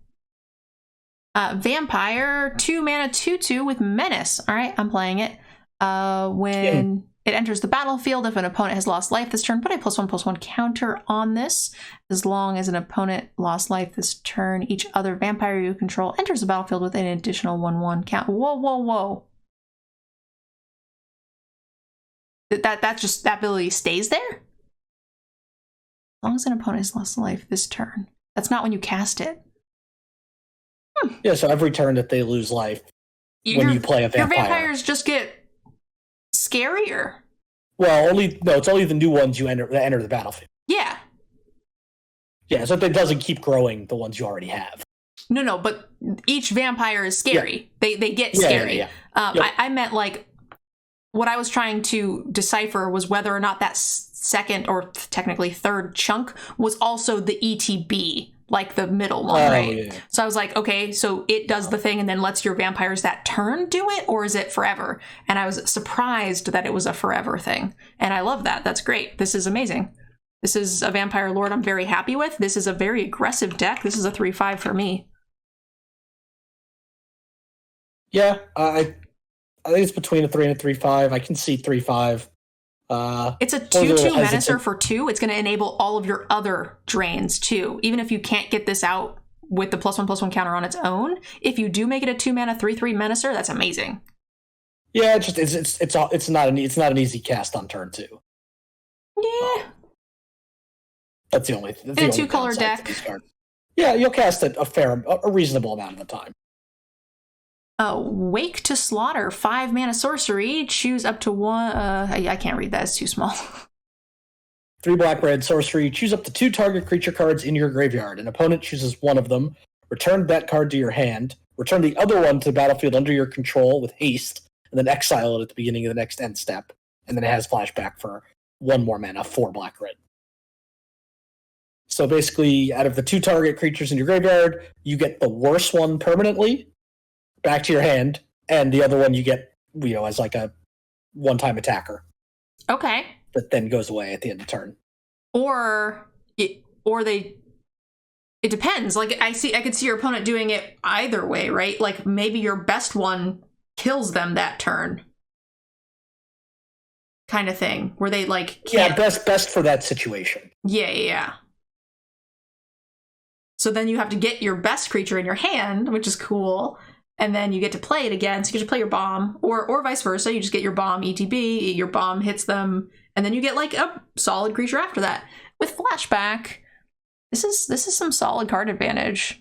Vampire, 2 mana, 2/2 with menace. All right, I'm playing it. When it enters the battlefield, if an opponent has lost life this turn, put a +1/+1 counter on this. As long as an opponent lost life this turn, each other vampire you control enters the battlefield with an additional 1/1 count. Whoa, whoa, whoa. That ability stays there? As long as an opponent has lost life this turn. That's not when you cast it.
Yeah, so every turn that they lose life, when you play a vampire.
Your vampires just get scarier.
Well, it's only the new ones that enter the battlefield.
Yeah.
Yeah, so it doesn't keep growing the ones you already have.
No, but each vampire is scary. Yeah. They get scary.
Yeah.
I meant, like, what I was trying to decipher was whether or not that second or technically third chunk was also the ETB, like the middle one, right? Yeah. So I was like, okay, so it does the thing and then lets your vampires that turn do it, or is it forever? And I was surprised that it was a forever thing. And I love that. That's great. This is amazing. This is a Vampire Lord I'm very happy with. This is a very aggressive deck. This is a 3/5 for me.
Yeah, I think it's between a 3 and a 3/5. I can see 3/5.
It's a 2/2 Menacer for 2. It's going to enable all of your other drains too. Even if you can't get this out with the +1/+1 counter on its own, if you do make it a 2-mana 3/3 Menacer, that's amazing.
Yeah, it's not an easy cast on turn 2.
Yeah.
That's the only.
In a 2-color deck.
Yeah, you'll cast it a reasonable amount of the time.
Wake to Slaughter, 5-mana sorcery. Choose up to 1. I can't read that; it's too small.
3 black-red sorcery. Choose up to 2 target creature cards in your graveyard. An opponent chooses one of them. Return that card to your hand. Return the other one to the battlefield under your control with haste, and then exile it at the beginning of the next end step. And then it has flashback for 1 more mana, 4 black-red. So basically, out of the 2 target creatures in your graveyard, you get the worst one permanently back to your hand, and the other one you get, as like a one-time attacker.
Okay.
That then goes away at the end of the turn.
It depends. Like I could see your opponent doing it either way, right? Like maybe your best one kills them that turn. Kind of thing. Where they like can't...
Yeah, best for that situation.
Yeah. So then you have to get your best creature in your hand, which is cool. And then you get to play it again. So you get to play your bomb, or vice versa. You just get your bomb ETB, your bomb hits them, and then you get like a solid creature after that. With flashback, this is some solid card advantage.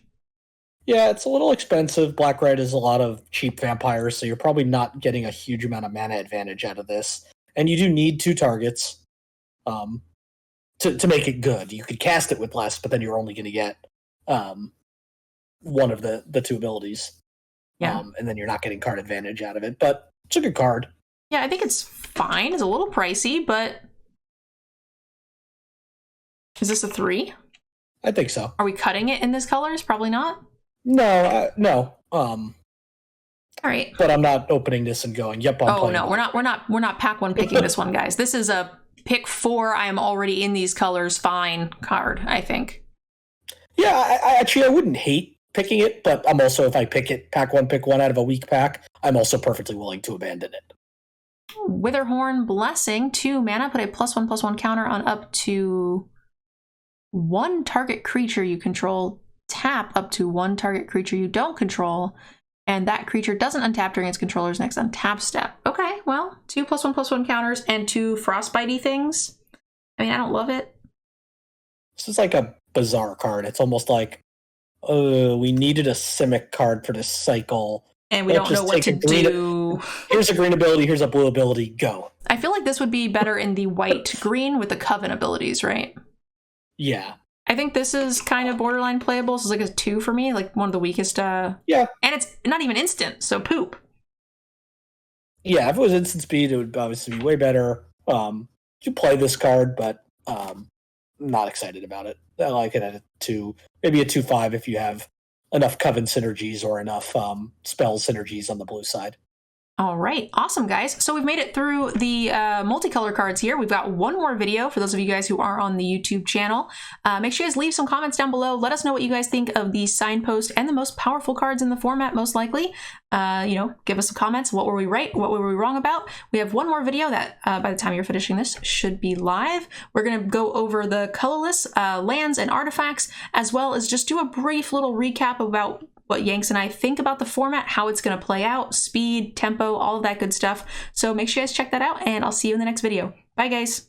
Yeah, it's a little expensive. Black-red is a lot of cheap vampires, so you're probably not getting a huge amount of mana advantage out of this. And you do need 2 targets to make it good. You could cast it with less, but then you're only going to get one of the 2 abilities.
Yeah.
And then you're not getting card advantage out of it, but it's a good card.
Yeah, I think it's fine. It's a little pricey, but is this a 3?
I think so.
Are we cutting it in this colors? Probably not.
No.
All right.
But I'm not opening this and going, "Yep, I'm playing."
No, we're not pack 1 picking this one, guys. This is a pick 4. I am already in these colors. Fine card, I think.
Yeah, I wouldn't hate picking it, but I'm also, if I pick it, pick one out of a weak pack, I'm also perfectly willing to abandon it.
Witherhorn Blessing, 2 mana, put a +1/+1 counter on up to 1 target creature you control, tap up to 1 target creature you don't control, and that creature doesn't untap during its controller's next untap step. Okay, well, 2 +1/+1 counters and 2 frostbitey things. I mean, I don't love it.
This is like a bizarre card. It's almost like, we needed a Simic card for this cycle.
And we don't know what to do.
Here's a green ability, here's a blue ability, go.
I feel like this would be better in the white-green with the Coven abilities, right?
Yeah.
I think this is kind of borderline playable. This is like a 2 for me, like one of the weakest.
Yeah.
And it's not even instant, so poop.
Yeah, if it was instant speed, it would obviously be way better. You play this card, but I'm not excited about it. I like it at a 2, maybe a 2/5 if you have enough Coven synergies or enough spell synergies on the blue side.
All right, awesome, guys. So we've made it through the multicolor cards here. We've got one more video for those of you guys who are on the YouTube channel. Make sure you guys leave some comments down below. Let us know what you guys think of the signpost and the most powerful cards in the format, most likely. Give us some comments. What were we right? What were we wrong about? We have one more video that, by the time you're finishing this, should be live. We're going to go over the colorless lands and artifacts, as well as just do a brief little recap about what Yanks and I think about the format, how it's going to play out, speed, tempo, all of that good stuff. So make sure you guys check that out, and I'll see you in the next video. Bye, guys.